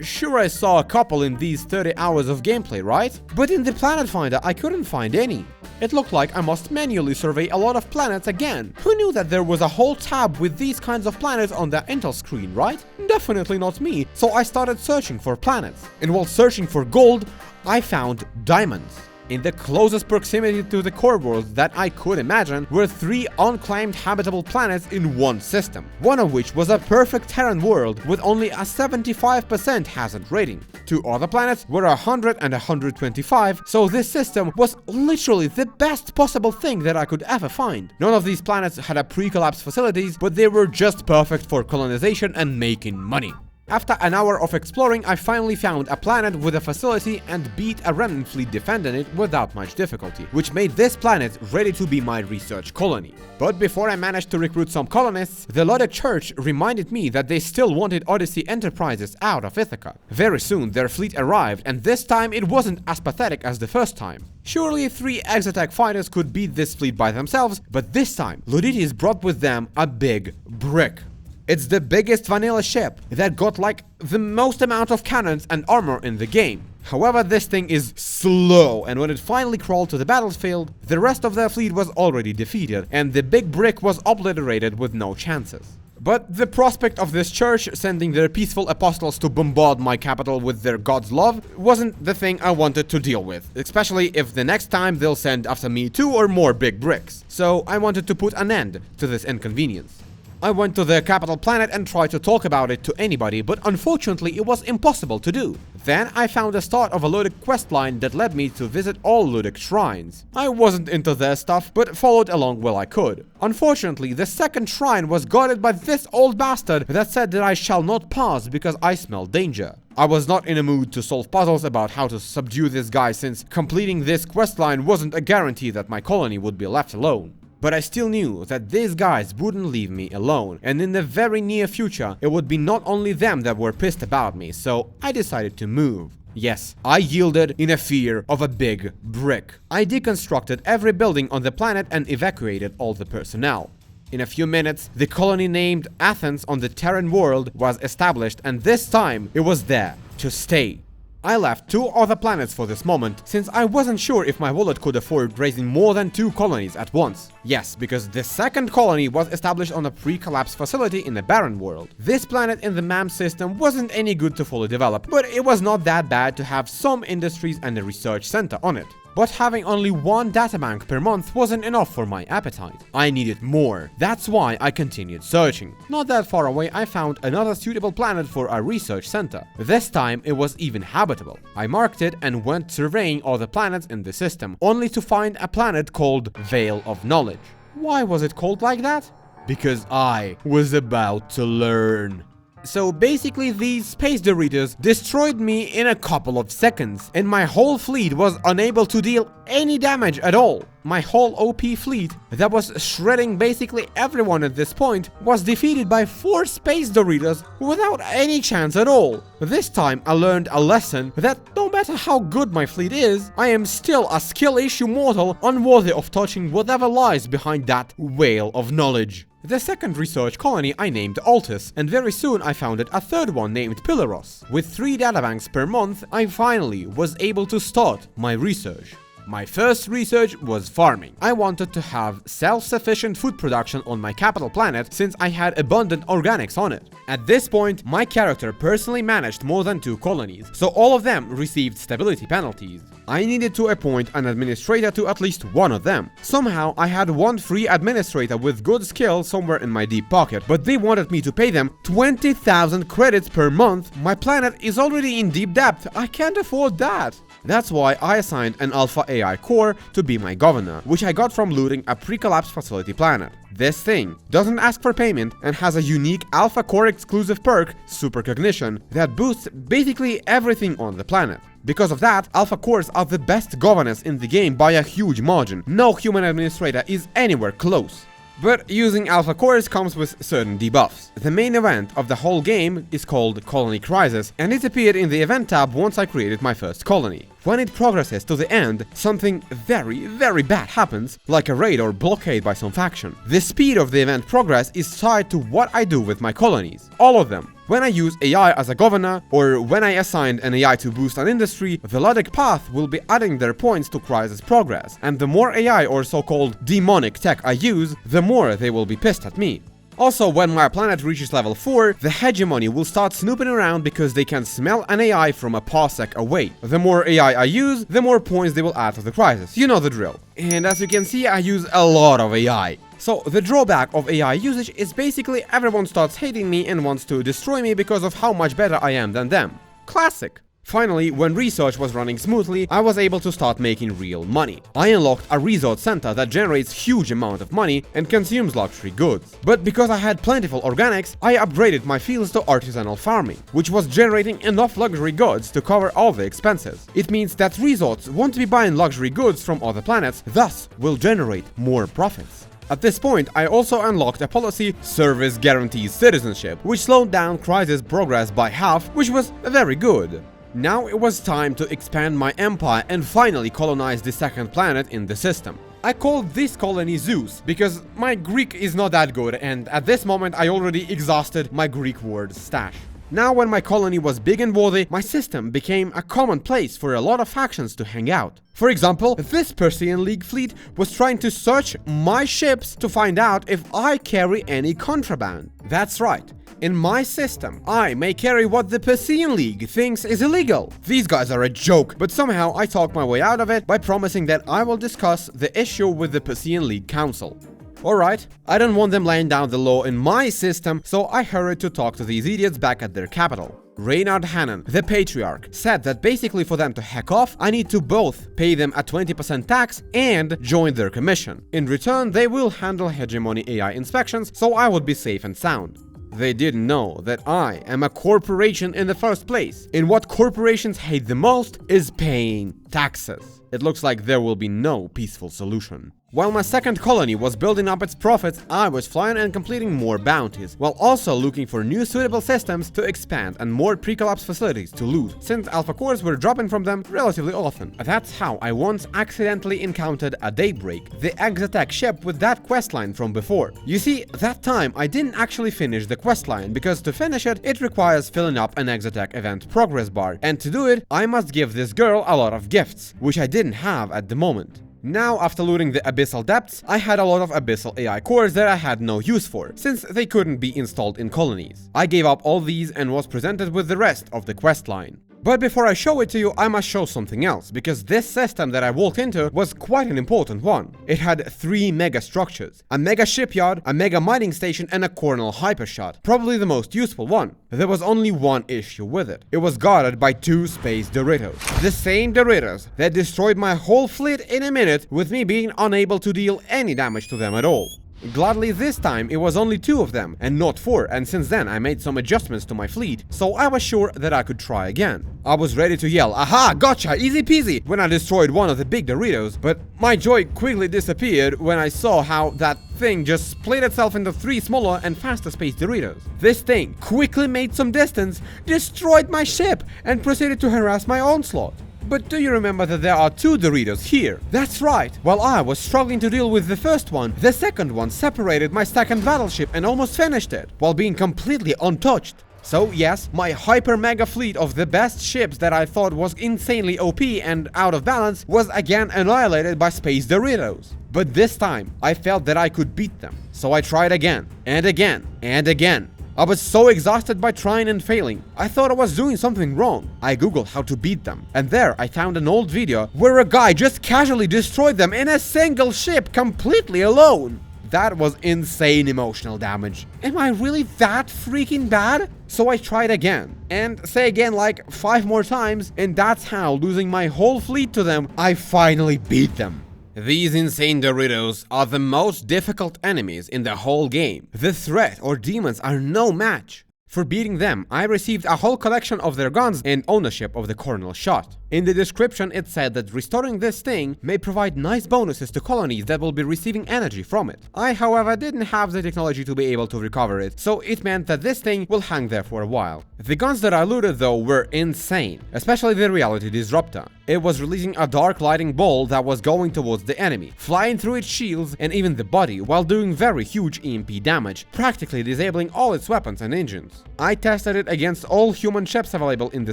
S1: Sure, I saw a couple in these 30 hours of gameplay, right? But in the planet finder, I couldn't find any. It looked like I must manually survey a lot of planets again. Who knew that there was a whole tab with these kinds of planets on the intel screen, right? Definitely not me, so I started searching for planets. And while searching for gold, I found diamonds. In the closest proximity to the core world that I could imagine were 3 unclaimed habitable planets in one system, one of which was a perfect Terran world with only a 75% hazard rating. 2 other planets were 100 and 125, so this system was literally the best possible thing that I could ever find. None of these planets had a pre-collapse facilities, but they were just perfect for colonization and making money. After an hour of exploring, I finally found a planet with a facility and beat a remnant fleet defending it without much difficulty, which made this planet ready to be my research colony. But before I managed to recruit some colonists, the Lodic Church reminded me that they still wanted Odyssey Enterprises out of Ithaca. Very soon their fleet arrived, and this time it wasn't as pathetic as the first time. Surely 3 Exotech fighters could beat this fleet by themselves, but this time Lodites brought with them a big brick. It's the biggest vanilla ship that got like the most amount of cannons and armor in the game. However, this thing is slow, and when it finally crawled to the battlefield, the rest of their fleet was already defeated, and the big brick was obliterated with no chances. But the prospect of this church sending their peaceful apostles to bombard my capital with their god's love wasn't the thing I wanted to deal with, especially if the next time they'll send after me 2 or more big bricks. So I wanted to put an end to this inconvenience. I went to the capital planet and tried to talk about it to anybody, but unfortunately it was impossible to do. Then I found the start of a Ludic questline that led me to visit all Ludic shrines. I wasn't into their stuff, but followed along while I could. Unfortunately, the second shrine was guarded by this old bastard that said that I shall not pass because I smell danger. I was not in a mood to solve puzzles about how to subdue this guy, since completing this questline wasn't a guarantee that my colony would be left alone. But I still knew that these guys wouldn't leave me alone, and in the very near future, it would be not only them that were pissed about me, so I decided to move. Yes, I yielded in a fear of a big brick. I deconstructed every building on the planet and evacuated all the personnel. In a few minutes, the colony named Athens on the Terran world was established, and this time it was there to stay. I left 2 other planets for this moment, since I wasn't sure if my wallet could afford raising more than 2 colonies at once. Yes, because the second colony was established on a pre-collapse facility in the barren world. This planet in the MAM system wasn't any good to fully develop, but it was not that bad to have some industries and a research center on it. But having only 1 databank per month wasn't enough for my appetite. I needed more. That's why I continued searching. Not that far away, I found another suitable planet for a research center. This time it was even habitable. I marked it and went surveying all the planets in the system, only to find a planet called Veil of Knowledge. Why was it called like that? Because I was about to learn. So basically these space Doritos destroyed me in a couple of seconds, and my whole fleet was unable to deal any damage at all. My whole OP fleet, that was shredding basically everyone at this point, was defeated by 4 space Doritos without any chance at all. This time I learned a lesson that no matter how good my fleet is, I am still a skill issue mortal unworthy of touching whatever lies behind that Veil of Knowledge. The second research colony I named Altus, and very soon I founded a third one named Pilaros. With 3 databanks per month, I finally was able to start my research. My first research was farming. I wanted to have self-sufficient food production on my capital planet, since I had abundant organics on it. At this point, my character personally managed more than 2 colonies, so all of them received stability penalties. I needed to appoint an administrator to at least one of them. Somehow, I had 1 free administrator with good skill somewhere in my deep pocket, but they wanted me to pay them 20,000 credits per month. My planet is already in deep debt. I can't afford that. That's why I assigned an Alpha AI core to be my governor, which I got from looting a pre-collapsed facility planet. This thing doesn't ask for payment and has a unique Alpha Core exclusive perk, Supercognition, that boosts basically everything on the planet. Because of that, Alpha Cores are the best governors in the game by a huge margin. No human administrator is anywhere close. But using Alpha Cores comes with certain debuffs. The main event of the whole game is called Colony Crisis, and it appeared in the event tab once I created my first colony. When it progresses to the end, something very bad happens, like a raid or blockade by some faction. The speed of the event progress is tied to what I do with my colonies. All of them. When I use AI as a governor, or when I assigned an AI to boost an industry, the logic path will be adding their points to Crisis progress, and the more AI or so-called demonic tech I use, the more they will be pissed at me. Also, when my planet reaches level 4, the hegemony will start snooping around because they can smell an AI from a parsec away. The more AI I use, the more points they will add to the crisis. You know the drill. And as you can see, I use a lot of AI. So the drawback of AI usage is basically everyone starts hating me and wants to destroy me because of how much better I am than them. Classic. Finally, when research was running smoothly, I was able to start making real money. I unlocked a resort center that generates huge amount of money and consumes luxury goods. But because I had plentiful organics, I upgraded my fields to artisanal farming, which was generating enough luxury goods to cover all the expenses. It means that resorts won't be buying luxury goods from other planets, thus will generate more profits. At this point, I also unlocked a policy, Service Guarantees Citizenship, which slowed down Crisis progress by half, which was very good. Now it was time to expand my empire and finally colonize the second planet in the system. I called this colony Zeus because my Greek is not that good, and at this moment I already exhausted my Greek word stash. Now when my colony was big and worthy, my system became a common place for a lot of factions to hang out. For example, this Persian League fleet was trying to search my ships to find out if I carry any contraband. That's right. In my system, I may carry what the Persian League thinks is illegal. These guys are a joke, but somehow I talk my way out of it by promising that I will discuss the issue with the Persian League Council. Alright, I don't want them laying down the law in my system, so I hurried to talk to these idiots back at their capital. Reynard Hannon, the Patriarch, said that basically for them to heck off, I need to both pay them a 20% tax and join their commission. In return, they will handle hegemony AI inspections, so I would be safe and sound. They didn't know that I am a corporation in the first place, and what corporations hate the most is paying taxes. It looks like there will be no peaceful solution. While my second colony was building up its profits, I was flying and completing more bounties, while also looking for new suitable systems to expand and more pre-collapse facilities to loot, since alpha cores were dropping from them relatively often. That's how I once accidentally encountered a Daybreak, the Exotech ship with that questline from before. You see, that time I didn't actually finish the questline, because to finish it, it requires filling up an Exotech event progress bar, and to do it, I must give this girl a lot of gifts, which I didn't have at the moment. Now, after looting the Abyssal Depths, I had a lot of Abyssal AI cores that I had no use for, since they couldn't be installed in colonies. I gave up all these and was presented with the rest of the questline. But before I show it to you, I must show something else, because this system that I walked into was quite an important one. It had 3 mega structures, a mega shipyard, a mega mining station, and a coronal hypershot, probably the most useful one. There was only one issue with it. It was guarded by 2 space Doritos. The same Doritos that destroyed my whole fleet in a minute, with me being unable to deal any damage to them at all. Gladly this time it was only 2 of them and not 4, and since then I made some adjustments to my fleet, so I was sure that I could try again. I was ready to yell, "Aha, gotcha, easy peasy," when I destroyed one of the big Doritos, but my joy quickly disappeared when I saw how that thing just split itself into 3 smaller and faster space Doritos. This thing quickly made some distance, destroyed my ship, and proceeded to harass my onslaught. But do you remember that there are 2 Doritos here? That's right! While I was struggling to deal with the first one, the second one separated my second battleship and almost finished it, while being completely untouched. So yes, my hyper mega fleet of the best ships that I thought was insanely OP and out of balance was again annihilated by space Doritos. But this time, I felt that I could beat them, so I tried again, and again, and again. I was so exhausted by trying and failing, I thought I was doing something wrong. I googled how to beat them, and there I found an old video where a guy just casually destroyed them in a single ship completely alone. that was insane emotional damage. Am I really that freaking bad? So I tried again, and say again like 5 more times, and that's how, losing my whole fleet to them, I finally beat them. These insane Doritos are the most difficult enemies in the whole game. The threat or demons are no match. For beating them, I received a whole collection of their guns and ownership of the Cornell shot. In the description it said that restoring this thing may provide nice bonuses to colonies that will be receiving energy from it. I, however, didn't have the technology to be able to recover it, so it meant that this thing will hang there for a while. The guns that I looted though were insane, especially the Reality Disruptor. It was releasing a dark lighting ball that was going towards the enemy, flying through its shields and even the body, while doing very huge EMP damage, practically disabling all its weapons and engines. I tested it against all human ships available in the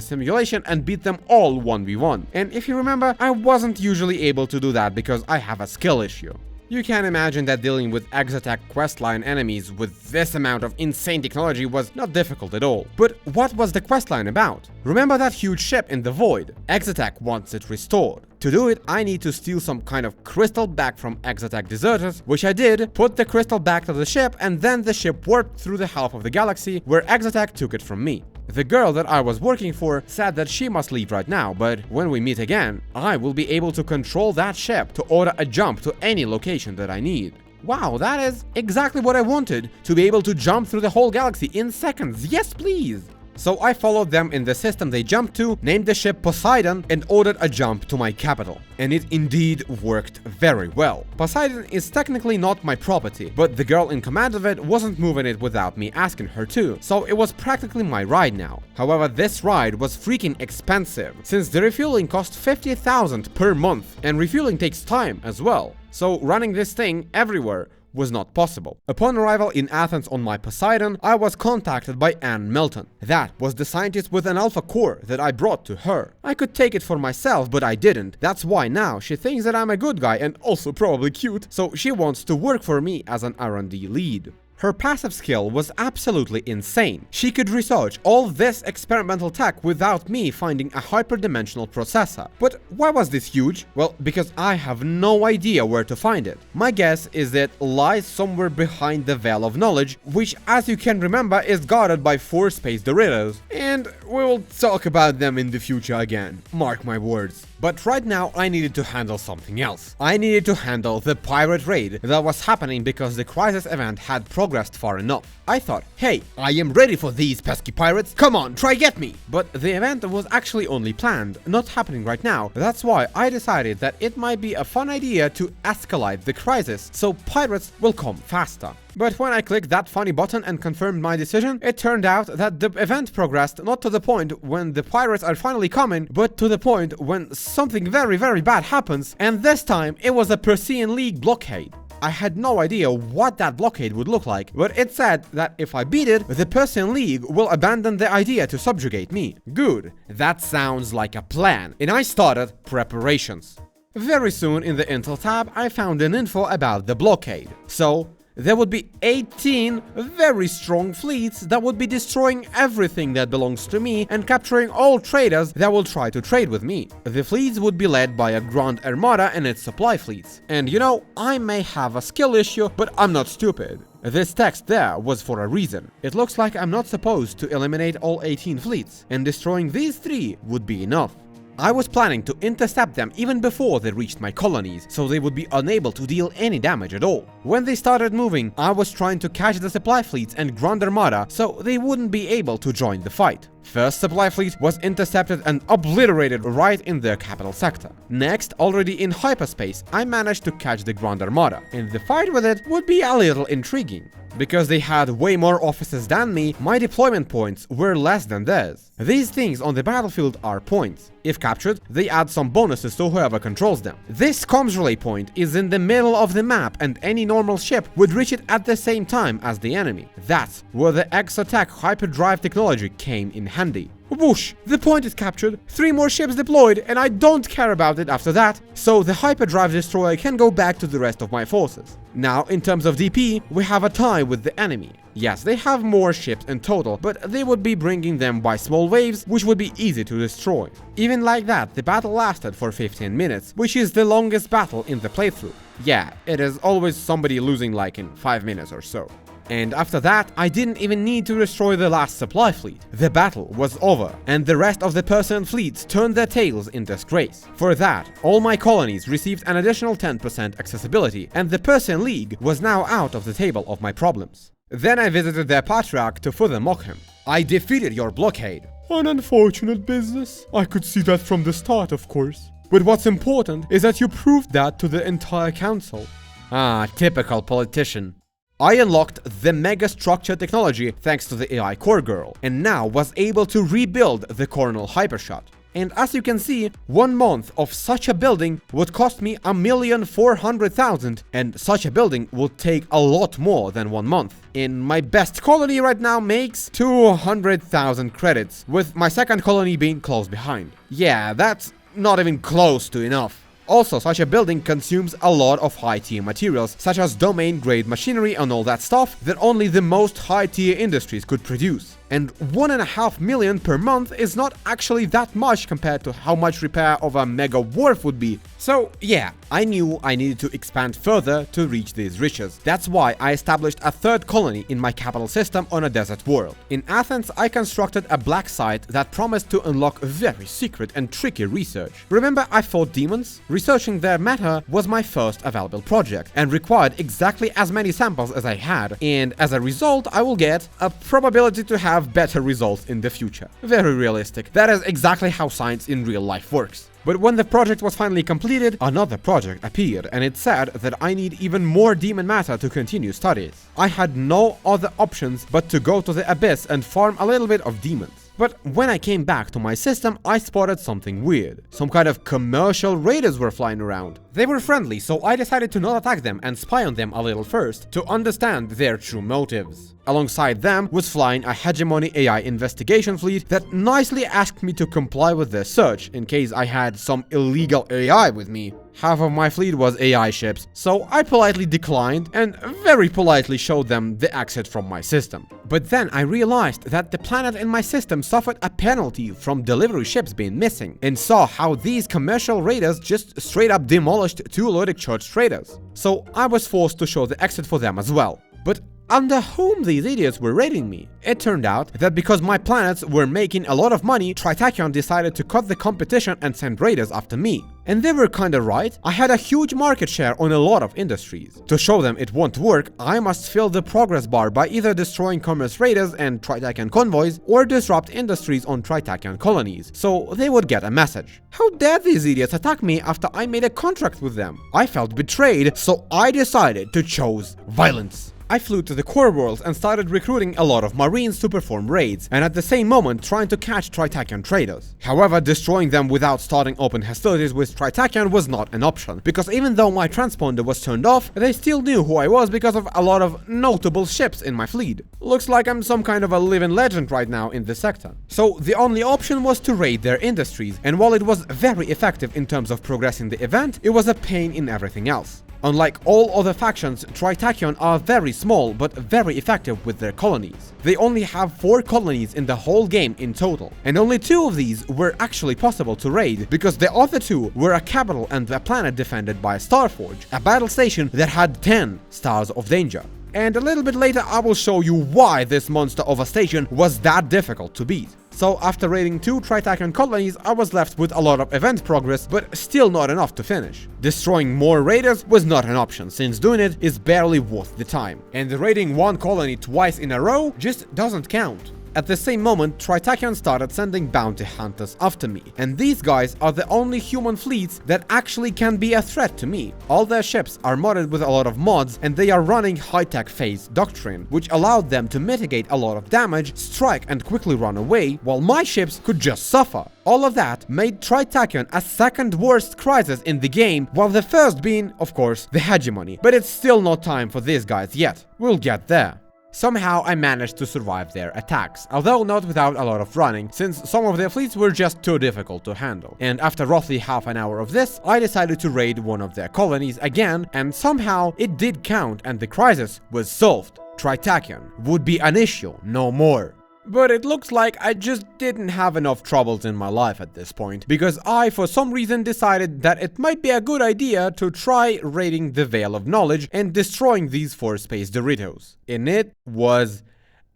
S1: simulation and beat them all 1v1. And if you remember, I wasn't usually able to do that because I have a skill issue. You can imagine that dealing with Exotech questline enemies with this amount of insane technology was not difficult at all. But what was the questline about? Remember that huge ship in the void? Exotech wants it restored. To do it, I need to steal some kind of crystal back from Exotech deserters, which I did, put the crystal back to the ship, and then the ship warped through the half of the galaxy where Exotech took it from me. The girl that I was working for said that she must leave right now, but when we meet again, I will be able to control that ship to order a jump to any location that I need. Wow, that is exactly what I wanted, to be able to jump through the whole galaxy in seconds. Yes, please! So I followed them in the system they jumped to, named the ship Poseidon, and ordered a jump to my capital. And it indeed worked very well. Poseidon is technically not my property, but the girl in command of it wasn't moving it without me asking her to, so it was practically my ride now. However, this ride was freaking expensive, since the refueling cost 50,000 per month, and refueling takes time as well. So running this thing everywhere was not possible. Upon arrival in Athens on my Poseidon, I was contacted by Anne Melton. That was the scientist with an alpha core that I brought to her. I could take it for myself, but I didn't. That's why now she thinks that I'm a good guy and also probably cute, so she wants to work for me as an R&D lead. Her passive skill was absolutely insane. She could research all this experimental tech without me finding a hyperdimensional processor. But why was this huge? Well, because I have no idea where to find it. My guess is that it lies somewhere behind the veil of knowledge, which, as you can remember, is guarded by 4 space Doritos. And we will talk about them in the future again. Mark my words. But right now I needed to handle something else. I needed to handle the pirate raid that was happening because the crisis event had progressed far enough. I thought, hey, I am ready for these pesky pirates, come on, try get me! But the event was actually only planned, not happening right now. That's why I decided that it might be a fun idea to escalate the crisis so pirates will come faster. But when I clicked that funny button and confirmed my decision, it turned out that the event progressed not to the point when the pirates are finally coming, but to the point when something very bad happens, and this time it was a Persean League blockade. I had no idea what that blockade would look like, but it said that if I beat it, the Persean League will abandon the idea to subjugate me. Good, that sounds like a plan, and I started preparations. Very soon in the Intel tab, I found an info about the blockade. So there would be 18 very strong fleets that would be destroying everything that belongs to me and capturing all traders that will try to trade with me. The fleets would be led by a Grand Armada and its supply fleets. And you know, I may have a skill issue, but I'm not stupid. This text there was for a reason. It looks like I'm not supposed to eliminate all 18 fleets, and destroying these 3 would be enough. I was planning to intercept them even before they reached my colonies, so they would be unable to deal any damage at all. When they started moving, I was trying to catch the supply fleets and Grand Armada so they wouldn't be able to join the fight. First supply fleet was intercepted and obliterated right in their capital sector. Next, already in hyperspace, I managed to catch the Grand Armada, and the fight with it would be a little intriguing. Because they had way more officers than me, my deployment points were less than theirs. These things on the battlefield are points. If captured, they add some bonuses to whoever controls them. This comms relay point is in the middle of the map, and any normal ship would reach it at the same time as the enemy. That's where the Exotech hyperdrive technology came in handy. Whoosh! The point is captured, 3 more ships deployed, and I don't care about it after that, so the hyperdrive destroyer can go back to the rest of my forces. Now, in terms of DP, we have a tie with the enemy. Yes, they have more ships in total, but they would be bringing them by small waves, which would be easy to destroy. Even like that, the battle lasted for 15 minutes, which is the longest battle in the playthrough. Yeah, it is always somebody losing like in 5 minutes or so. And after that, I didn't even need to destroy the last supply fleet. The battle was over, and the rest of the Persian fleets turned their tails in disgrace. For that, all my colonies received an additional 10% accessibility, and the Persian League was now out of the table of my problems. Then I visited their patriarch to further mock him. I defeated your blockade. An unfortunate business. I could see that from the start, of course. But what's important is that you proved that to the entire council. Ah, typical politician. I unlocked the mega structure technology thanks to the AI core girl, and now was able to rebuild the coronal hypershot. And as you can see, 1 month of such a building would cost me 1,400,000, and such a building would take a lot more than 1 month. And my best colony right now makes 200,000 credits, with my second colony being close behind. Yeah, that's not even close to enough. Also, such a building consumes a lot of high-tier materials, such as domain-grade machinery and all that stuff that only the most high-tier industries could produce. And 1.5 million per month is not actually that much compared to how much repair of a mega wharf would be. So yeah, I knew I needed to expand further to reach these riches. That's why I established a third colony in my capital system on a desert world. In Athens, I constructed a black site that promised to unlock very secret and tricky research. Remember I fought demons? Researching their matter was my first available project and required exactly as many samples as I had, and as a result I will get a probability to have better results in the future. Very realistic. That is exactly how science in real life works. But when the project was finally completed, another project appeared, and it said that I need even more demon matter to continue studies. I had no other options but to go to the abyss and farm a little bit of demons. But when I came back to my system, I spotted something weird. Some kind of commercial raiders were flying around. They were friendly, so I decided to not attack them and spy on them a little first, to understand their true motives. Alongside them was flying a hegemony AI investigation fleet that nicely asked me to comply with their search in case I had some illegal AI with me. Half of my fleet was AI ships, so I politely declined and very politely showed them the exit from my system. But then I realized that the planet in my system suffered a penalty from delivery ships being missing, and saw how these commercial raiders just straight up demolished 2 Lodic church traders. So I was forced to show the exit for them as well. But under whom these idiots were raiding me? It turned out that because my planets were making a lot of money, Tritachyon decided to cut the competition and send raiders after me. And they were kinda right. I had a huge market share on a lot of industries. To show them it won't work, I must fill the progress bar by either destroying commerce raiders and Tritachyon convoys, or disrupt industries on Tritachyon colonies, so they would get a message. How dare these idiots attack me after I made a contract with them? I felt betrayed, so I decided to choose violence. I flew to the core worlds and started recruiting a lot of marines to perform raids, and at the same moment trying to catch Tritachyon traders. However, destroying them without starting open hostilities with Tritachyon was not an option, because even though my transponder was turned off, they still knew who I was because of a lot of notable ships in my fleet. Looks like I'm some kind of a living legend right now in this sector. So the only option was to raid their industries, and while it was very effective in terms of progressing the event, it was a pain in everything else. Unlike all other factions, Tritachyon are very small but very effective with their colonies. They only have 4 colonies in the whole game in total, and only 2 of these were actually possible to raid, because the other 2 were a capital and a planet defended by a Starforge, a battle station that had 10 stars of danger. And a little bit later I will show you why this monster of a station was that difficult to beat. So after raiding 2 Tritachyon colonies, I was left with a lot of event progress, but still not enough to finish. Destroying more raiders was not an option, since doing it is barely worth the time. And raiding 1 colony twice in a row just doesn't count. At the same moment, Tritachyon started sending bounty hunters after me, and these guys are the only human fleets that actually can be a threat to me. All their ships are modded with a lot of mods, and they are running high-tech phase doctrine, which allowed them to mitigate a lot of damage, strike and quickly run away, while my ships could just suffer. All of that made Tritachyon a second worst crisis in the game, while the first being, of course, the hegemony. But it's still not time for these guys yet. We'll get there. Somehow I managed to survive their attacks, although not without a lot of running, since some of their fleets were just too difficult to handle. And after roughly half an hour of this, I decided to raid one of their colonies again, and somehow it did count and the crisis was solved. Tritachyon would be an issue no more. But it looks like I just didn't have enough troubles in my life at this point, because I for some reason decided that it might be a good idea to try raiding the Veil of Knowledge and destroying these 4 space Doritos. And it was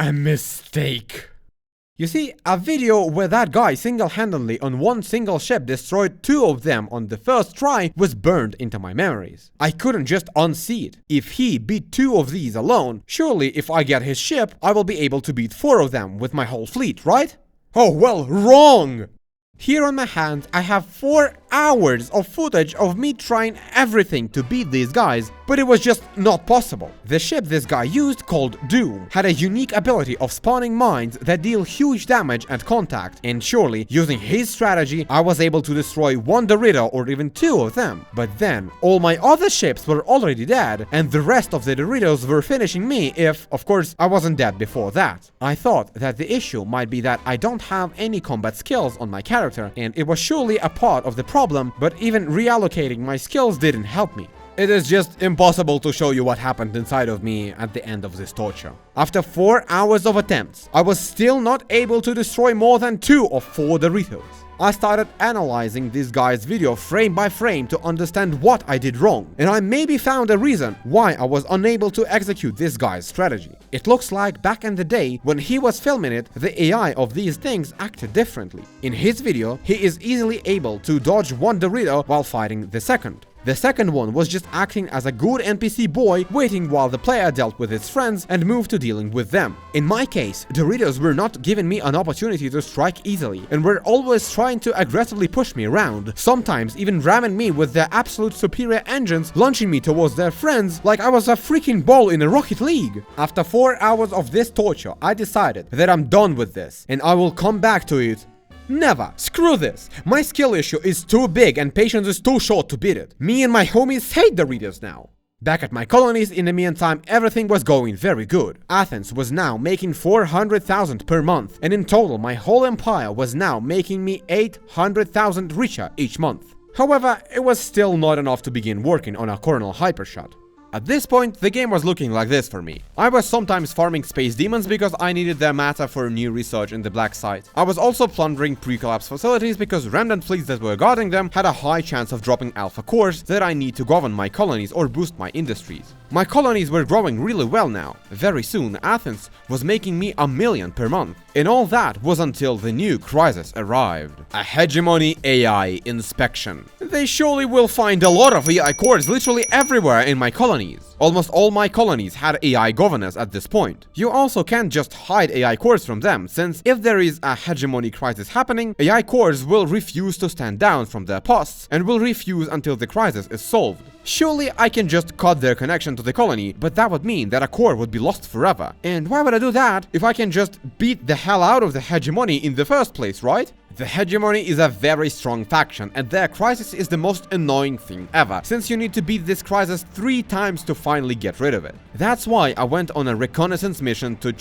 S1: a mistake. You see, a video where that guy single-handedly on one single ship destroyed 2 of them on the first try was burned into my memories. I couldn't just unsee it. If he beat 2 of these alone, surely if I get his ship, I will be able to beat 4 of them with my whole fleet, right? Oh well, wrong! Here on my hands, I have 4 hours of footage of me trying everything to beat these guys, but it was just not possible. The ship this guy used, called Doom, had a unique ability of spawning mines that deal huge damage at contact, and surely, using his strategy, I was able to destroy 1 Dorito or even 2 of them. But then, all my other ships were already dead, and the rest of the Doritos were finishing me if, of course, I wasn't dead before that. I thought that the issue might be that I don't have any combat skills on my character, and it was surely a part of the problem, but even reallocating my skills didn't help me. It is just impossible to show you what happened inside of me at the end of this torture. After 4 hours of attempts, I was still not able to destroy more than 2 of 4 Doritos. I started analyzing this guy's video frame by frame to understand what I did wrong, and I maybe found a reason why I was unable to execute this guy's strategy. It looks like back in the day, when he was filming it, the AI of these things acted differently. In his video, he is easily able to dodge 1 Dorito while fighting the second. The second one was just acting as a good NPC boy, waiting while the player dealt with his friends and moved to dealing with them. In my case, Doritos were not giving me an opportunity to strike easily, and were always trying to aggressively push me around, sometimes even ramming me with their absolute superior engines, launching me towards their friends like I was a freaking ball in a Rocket League. After 4 hours of this torture, I decided that I'm done with this, and I will come back to it. Never! Screw this! My skill issue is too big and patience is too short to beat it. Me and my homies hate Doritos now. Back at my colonies, in the meantime, everything was going very good. Athens was now making 400,000 per month, and in total my whole empire was now making me 800,000 richer each month. However, it was still not enough to begin working on a coronal hypershot. At this point, the game was looking like this for me. I was sometimes farming space demons because I needed their matter for new research in the black site. I was also plundering pre-collapse facilities because remnant fleets that were guarding them had a high chance of dropping alpha cores that I need to govern my colonies or boost my industries. My colonies were growing really well now. Very soon, Athens was making me 1 million per month. And all that was until the new crisis arrived. A hegemony AI inspection. They surely will find a lot of AI cores literally everywhere in my colonies. Almost all my colonies had AI governors at this point. You also can't just hide AI cores from them, since if there is a hegemony crisis happening, AI cores will refuse to stand down from their posts and will refuse until the crisis is solved. Surely I can just cut their connection to the colony, but that would mean that a core would be lost forever. And why would I do that if I can just beat the hell out of the hegemony in the first place, right? The hegemony is a very strong faction, and their crisis is the most annoying thing ever, since you need to beat this crisis 3 times to finally get rid of it. That's why I went on a reconnaissance mission to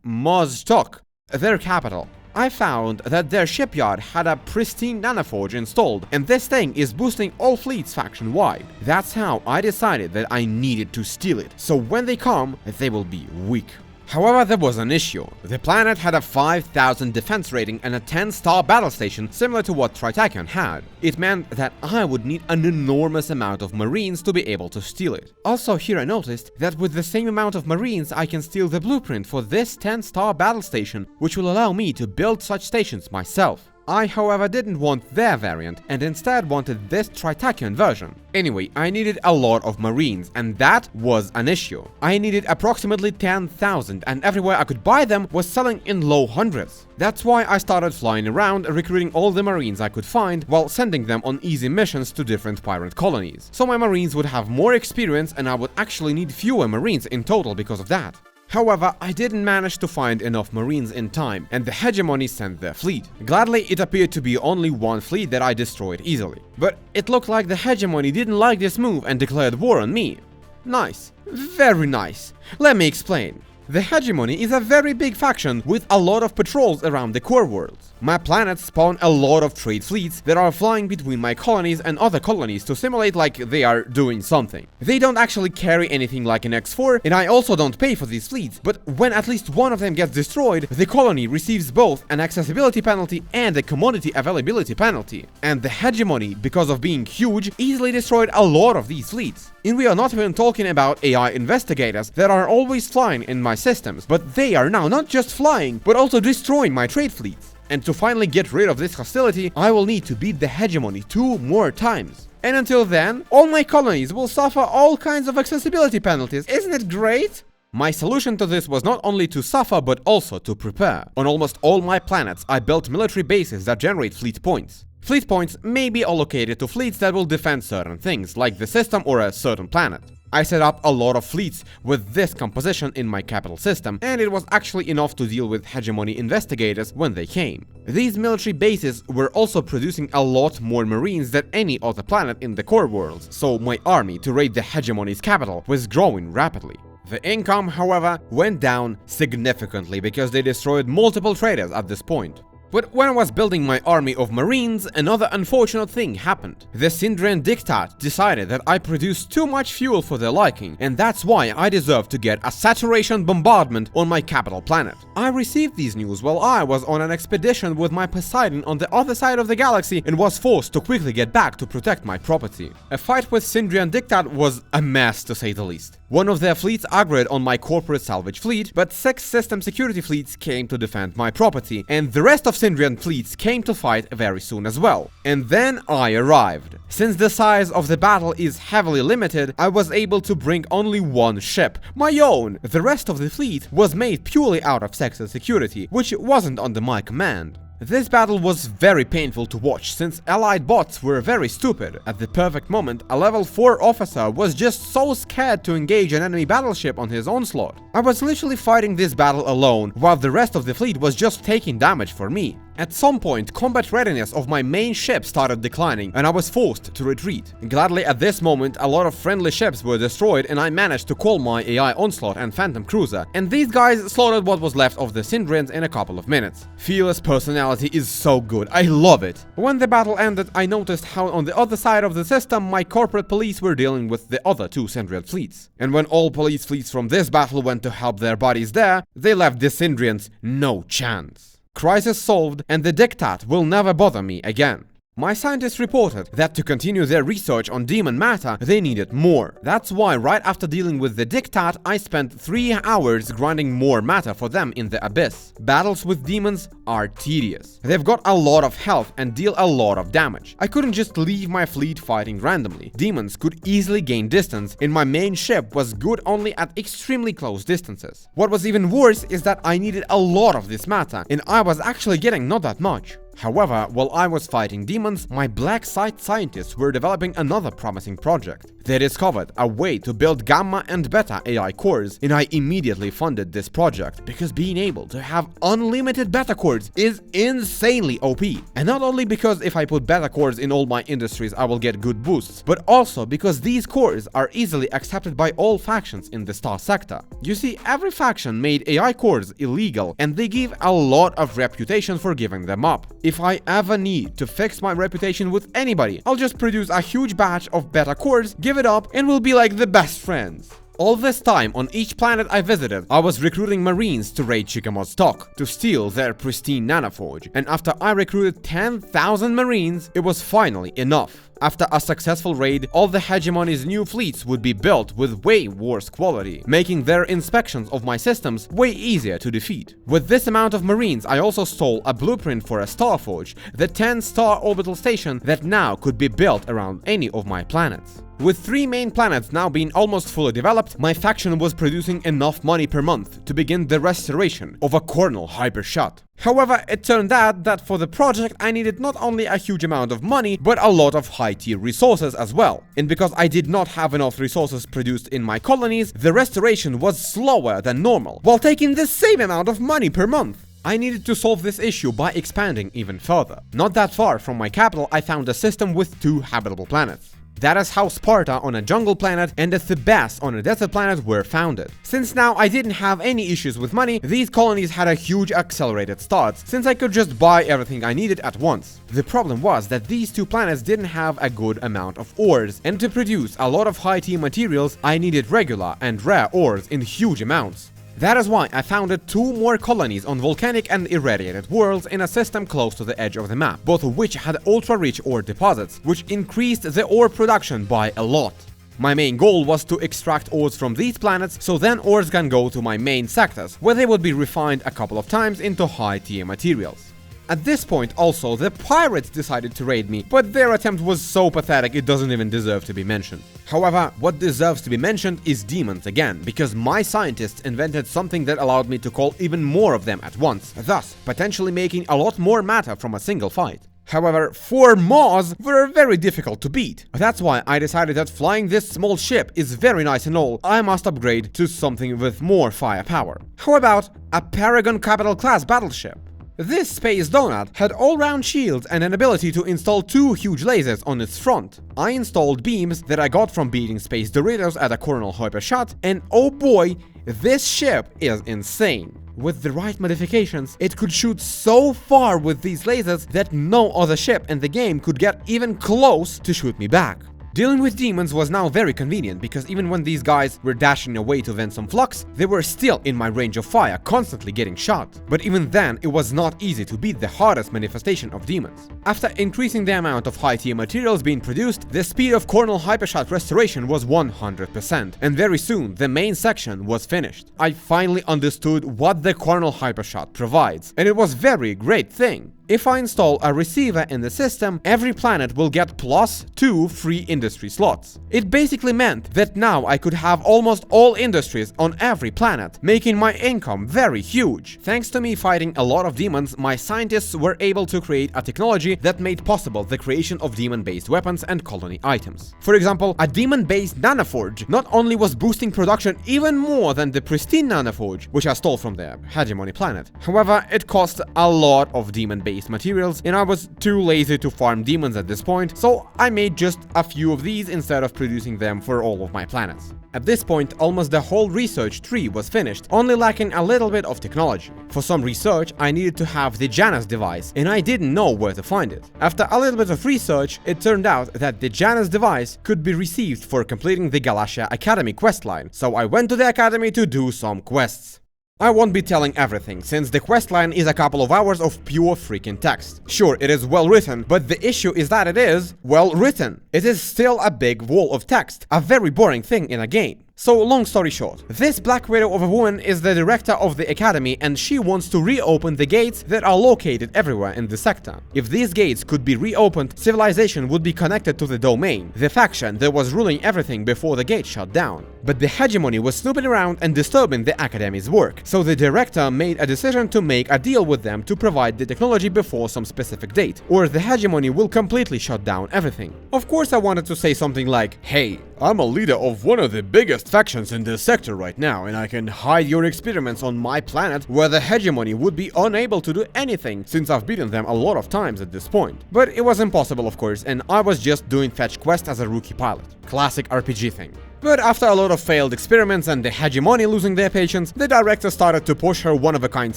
S1: Mostok, their capital. I found that their shipyard had a pristine nanoforge installed, and this thing is boosting all fleets faction-wide. That's how I decided that I needed to steal it, so when they come, they will be weak. However, there was an issue. The planet had a 5,000 defense rating and a 10-star battle station similar to what Tritachon had. It meant that I would need an enormous amount of marines to be able to steal it. Also, here I noticed that with the same amount of marines I can steal the blueprint for this 10-star battle station, which will allow me to build such stations myself. I, however, didn't want their variant, and instead wanted this Tritachon version. Anyway, I needed a lot of marines, and that was an issue. I needed approximately 10,000, and everywhere I could buy them was selling in low hundreds. That's why I started flying around, recruiting all the marines I could find, while sending them on easy missions to different pirate colonies. So my marines would have more experience, and I would actually need fewer marines in total because of that. However, I didn't manage to find enough marines in time, and the hegemony sent their fleet. Gladly, it appeared to be only 1 fleet that I destroyed easily. But it looked like the hegemony didn't like this move and declared war on me. Nice. Very nice. Let me explain. The hegemony is a very big faction with a lot of patrols around the core worlds. My planets spawn a lot of trade fleets that are flying between my colonies and other colonies to simulate like they are doing something. They don't actually carry anything like an X4, and I also don't pay for these fleets, but when at least one of them gets destroyed, the colony receives both an accessibility penalty and a commodity availability penalty. And the hegemony, because of being huge, easily destroyed a lot of these fleets. And we are not even talking about AI investigators that are always flying in my systems, but they are now not just flying, but also destroying my trade fleets. And to finally get rid of this hostility, I will need to beat the hegemony 2 more times. And until then, all my colonies will suffer all kinds of accessibility penalties. Isn't it great? My solution to this was not only to suffer, but also to prepare. On almost all my planets, I built military bases that generate fleet points. Fleet points may be allocated to fleets that will defend certain things, like the system or a certain planet. I set up a lot of fleets with this composition in my capital system, and it was actually enough to deal with hegemony investigators when they came. These military bases were also producing a lot more marines than any other planet in the core worlds, so my army to raid the hegemony's capital was growing rapidly. The income, however, went down significantly because they destroyed multiple traders at this point. But when I was building my army of marines, another unfortunate thing happened. The Syndrian Diktat decided that I produced too much fuel for their liking, and that's why I deserved to get a saturation bombardment on my capital planet. I received these news while I was on an expedition with my Poseidon on the other side of the galaxy and was forced to quickly get back to protect my property. A fight with Syndrian Diktat was a mess, to say the least. One of their fleets aggroed on my corporate salvage fleet, but 6 system security fleets came to defend my property, and the rest of Syndrian fleets came to fight very soon as well. And then I arrived. Since the size of the battle is heavily limited, I was able to bring only 1 ship, my own. The rest of the fleet was made purely out of sector security, which wasn't under my command. This battle was very painful to watch, since allied bots were very stupid. At the perfect moment, a level 4 officer was just so scared to engage an enemy battleship on his onslaught. I was literally fighting this battle alone, while the rest of the fleet was just taking damage for me. At some point, combat readiness of my main ship started declining, and I was forced to retreat. Gladly, at this moment, a lot of friendly ships were destroyed, and I managed to call my AI Onslaught and Phantom Cruiser, and these guys slaughtered what was left of the Syndrians in a couple of minutes. Fearless personality is so good, I love it. When the battle ended, I noticed how on the other side of the system, my corporate police were dealing with the other 2 Syndrian fleets. And when all police fleets from this battle went to help their buddies there, they left the Syndrians no chance. Crisis solved, and the Diktat will never bother me again. My scientists reported that to continue their research on demon matter, they needed more. That's why right after dealing with the Diktat, I spent 3 hours grinding more matter for them in the Abyss. Battles with demons are tedious. They've got a lot of health and deal a lot of damage. I couldn't just leave my fleet fighting randomly. Demons could easily gain distance, and my main ship was good only at extremely close distances. What was even worse is that I needed a lot of this matter, and I was actually getting not that much. However, while I was fighting demons, my black site scientists were developing another promising project. They discovered a way to build gamma and beta AI cores, and I immediately funded this project because being able to have unlimited beta cores is insanely OP. And not only because if I put beta cores in all my industries I will get good boosts, but also because these cores are easily accepted by all factions in the Starsector. You see, every faction made AI cores illegal, and they give a lot of reputation for giving them up. If I ever need to fix my reputation with anybody, I'll just produce a huge batch of beta cores, give it up, and we'll be like the best friends. All this time, on each planet I visited, I was recruiting marines to raid Chickamauga's dock, to steal their pristine nanoforge, and after I recruited 10,000 marines, it was finally enough. After a successful raid, all the hegemony's new fleets would be built with way worse quality, making their inspections of my systems way easier to defeat. With this amount of marines, I also stole a blueprint for a Starforge, the 10-star orbital station that now could be built around any of my planets. With 3 main planets now being almost fully developed, my faction was producing enough money per month to begin the restoration of a Cornell hypershot. However, it turned out that for the project I needed not only a huge amount of money, but a lot of high-tier resources as well. And because I did not have enough resources produced in my colonies, the restoration was slower than normal, while taking the same amount of money per month. I needed to solve this issue by expanding even further. Not that far from my capital, I found a system with 2 habitable planets. That is how Sparta on a jungle planet and the Thebes on a desert planet were founded. Since now I didn't have any issues with money, these colonies had a huge accelerated start, since I could just buy everything I needed at once. The problem was that these two planets didn't have a good amount of ores, and to produce a lot of high-tier materials, I needed regular and rare ores in huge amounts. That is why I founded 2 more colonies on volcanic and irradiated worlds in a system close to the edge of the map, both of which had ultra-rich ore deposits, which increased the ore production by a lot. My main goal was to extract ores from these planets, so then ores can go to my main sectors, where they would be refined a couple of times into high-tier materials. At this point also, the pirates decided to raid me, but their attempt was so pathetic it doesn't even deserve to be mentioned. However, what deserves to be mentioned is demons again, because my scientists invented something that allowed me to call even more of them at once, thus potentially making a lot more matter from a single fight. However, 4 Maws were very difficult to beat. That's why I decided that flying this small ship is very nice and all, I must upgrade to something with more firepower. How about a Paragon Capital class battleship? This space donut had all-round shields and an ability to install 2 huge lasers on its front. I installed beams that I got from beating space Doritos at a Colonel Hyper shot, and oh boy, this ship is insane. With the right modifications, it could shoot so far with these lasers that no other ship in the game could get even close to shoot me back. Dealing with demons was now very convenient, because even when these guys were dashing away to vent some flux, they were still in my range of fire, constantly getting shot. But even then, it was not easy to beat the hardest manifestation of demons. After increasing the amount of high-tier materials being produced, the speed of Colonel Hypershot restoration was 100%, and very soon the main section was finished. I finally understood what the Colonel Hypershot provides, and it was very great thing. If I install a receiver in the system, every planet will get +2 free industry slots. It basically meant that now I could have almost all industries on every planet, making my income very huge. Thanks to me fighting a lot of demons, my scientists were able to create a technology that made possible the creation of demon-based weapons and colony items. For example, a demon-based nanoforge not only was boosting production even more than the pristine nanoforge, which I stole from the hegemony planet. However, it cost a lot of demon-based materials, and I was too lazy to farm demons at this point, so I made just a few of these instead of producing them for all of my planets. At this point, almost the whole research tree was finished, only lacking a little bit of technology. For some research, I needed to have the Janus device, and I didn't know where to find it. After a little bit of research, it turned out that the Janus device could be received for completing the Galatia Academy questline, so I went to the academy to do some quests. I won't be telling everything, since the questline is a couple of hours of pure freaking text. Sure, it is well written, but the issue is that it is well written. It is still a big wall of text, a very boring thing in a game. So, long story short, this Black Widow of a woman is the director of the academy, and she wants to reopen the gates that are located everywhere in the sector. If these gates could be reopened, civilization would be connected to the domain, the faction that was ruling everything before the gate shut down. But the hegemony was snooping around and disturbing the academy's work, so the director made a decision to make a deal with them to provide the technology before some specific date, or the hegemony will completely shut down everything. Of course, I wanted to say something like, "Hey, I'm a leader of one of the biggest factions in this sector right now, and I can hide your experiments on my planet where the hegemony would be unable to do anything, since I've beaten them a lot of times at this point." But it was impossible, of course, and I was just doing fetch quests as a rookie pilot. Classic RPG thing. But after a lot of failed experiments and the hegemony losing their patience, the director started to push her one-of-a-kind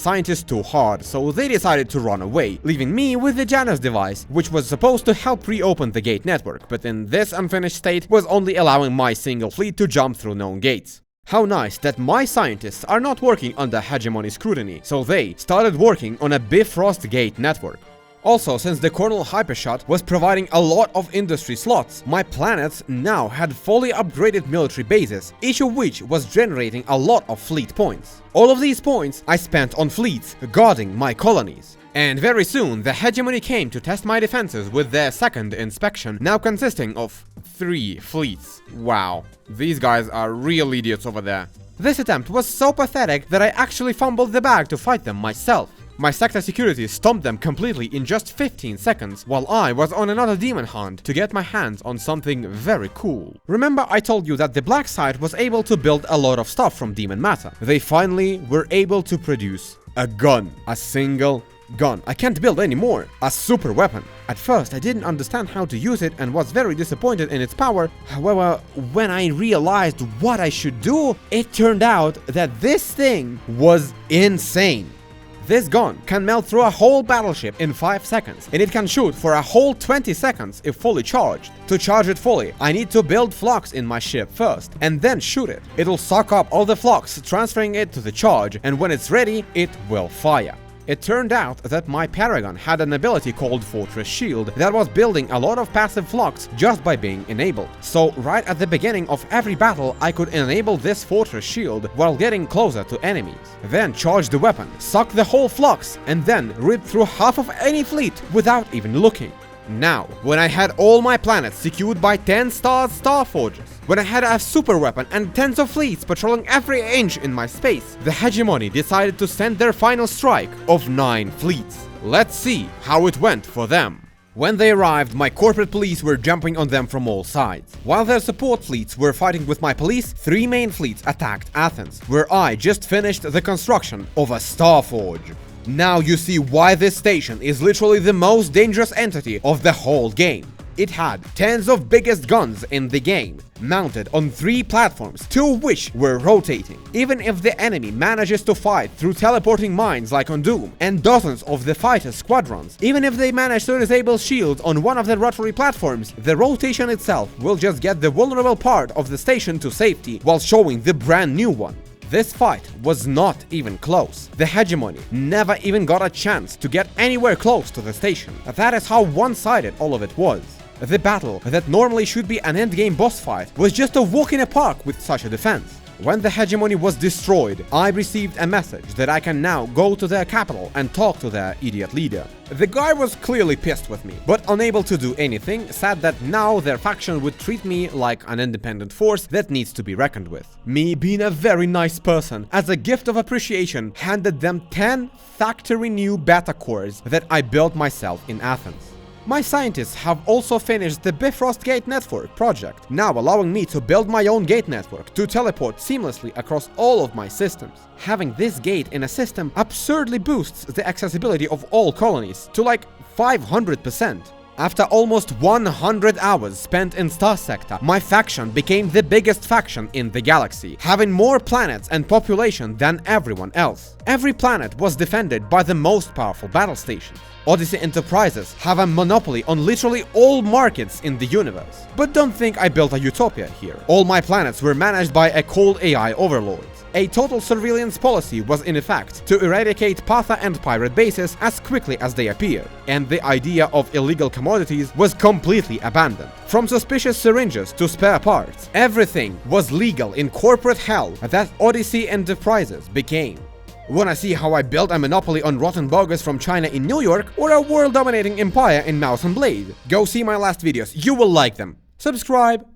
S1: scientist too hard, so they decided to run away, leaving me with the Janus device, which was supposed to help reopen the gate network, but in this unfinished state was only allowing my single fleet to jump through known gates. How nice that my scientists are not working under hegemony scrutiny, so they started working on a Bifrost gate network. Also, since the Colonel Hypershot was providing a lot of industry slots, my planets now had fully upgraded military bases, each of which was generating a lot of fleet points. All of these points I spent on fleets guarding my colonies. And very soon, the hegemony came to test my defenses with their second inspection, now consisting of 3 fleets. Wow, these guys are real idiots over there. This attempt was so pathetic that I actually fumbled the bag to fight them myself. My sector security stomped them completely in just 15 seconds, while I was on another demon hunt to get my hands on something very cool. Remember I told you that the black side was able to build a lot of stuff from demon matter. They finally were able to produce a gun. A single Gone. I can't build anymore. A super weapon. At first, I didn't understand how to use it and was very disappointed in its power. However, when I realized what I should do, it turned out that this thing was insane. This gun can melt through a whole battleship in 5 seconds, and it can shoot for a whole 20 seconds if fully charged. To charge it fully, I need to build flux in my ship first, and then shoot it. It'll suck up all the flux, transferring it to the charge, and when it's ready, it will fire. It turned out that my Paragon had an ability called Fortress Shield that was building a lot of passive flux just by being enabled. So right at the beginning of every battle, I could enable this Fortress Shield while getting closer to enemies. Then charge the weapon, suck the whole flux, and then rip through half of any fleet without even looking. Now, when I had all my planets secured by 10 stars Starforges, when I had a super weapon and tens of fleets patrolling every inch in my space, the hegemony decided to send their final strike of 9 fleets. Let's see how it went for them. When they arrived, my corporate police were jumping on them from all sides. While their support fleets were fighting with my police, 3 main fleets attacked Athens, where I just finished the construction of a Starforge. Now you see why this station is literally the most dangerous entity of the whole game. It had tens of biggest guns in the game, mounted on 3 platforms, 2 of which were rotating. Even if the enemy manages to fight through teleporting mines like on Doom, and dozens of the fighter squadrons, even if they manage to disable shields on one of the rotary platforms, the rotation itself will just get the vulnerable part of the station to safety while showing the brand new one. This fight was not even close. The hegemony never even got a chance to get anywhere close to the station. That is how one-sided all of it was. The battle that normally should be an endgame boss fight was just a walk in a park with such a defense. When the hegemony was destroyed, I received a message that I can now go to their capital and talk to their idiot leader. The guy was clearly pissed with me, but unable to do anything, said that now their faction would treat me like an independent force that needs to be reckoned with. Me, being a very nice person, as a gift of appreciation, handed them 10 factory new beta cores that I built myself in Athens. My scientists have also finished the Bifrost Gate Network project, now allowing me to build my own gate network to teleport seamlessly across all of my systems. Having this gate in a system absurdly boosts the accessibility of all colonies to like 500%. After almost 100 hours spent in Starsector, my faction became the biggest faction in the galaxy, having more planets and population than everyone else. Every planet was defended by the most powerful battle stations. Odyssey Enterprises have a monopoly on literally all markets in the universe. But don't think I built a utopia here. All my planets were managed by a cold AI overlords. A total surveillance policy was in effect to eradicate Patha and pirate bases as quickly as they appear, and the idea of illegal commodities was completely abandoned. From suspicious syringes to spare parts, everything was legal in corporate hell that Odyssey Enterprises became. Wanna see how I built a monopoly on rotten burgers from China in New York, or a world-dominating empire in Mouse and Blade? Go see my last videos, you will like them. Subscribe!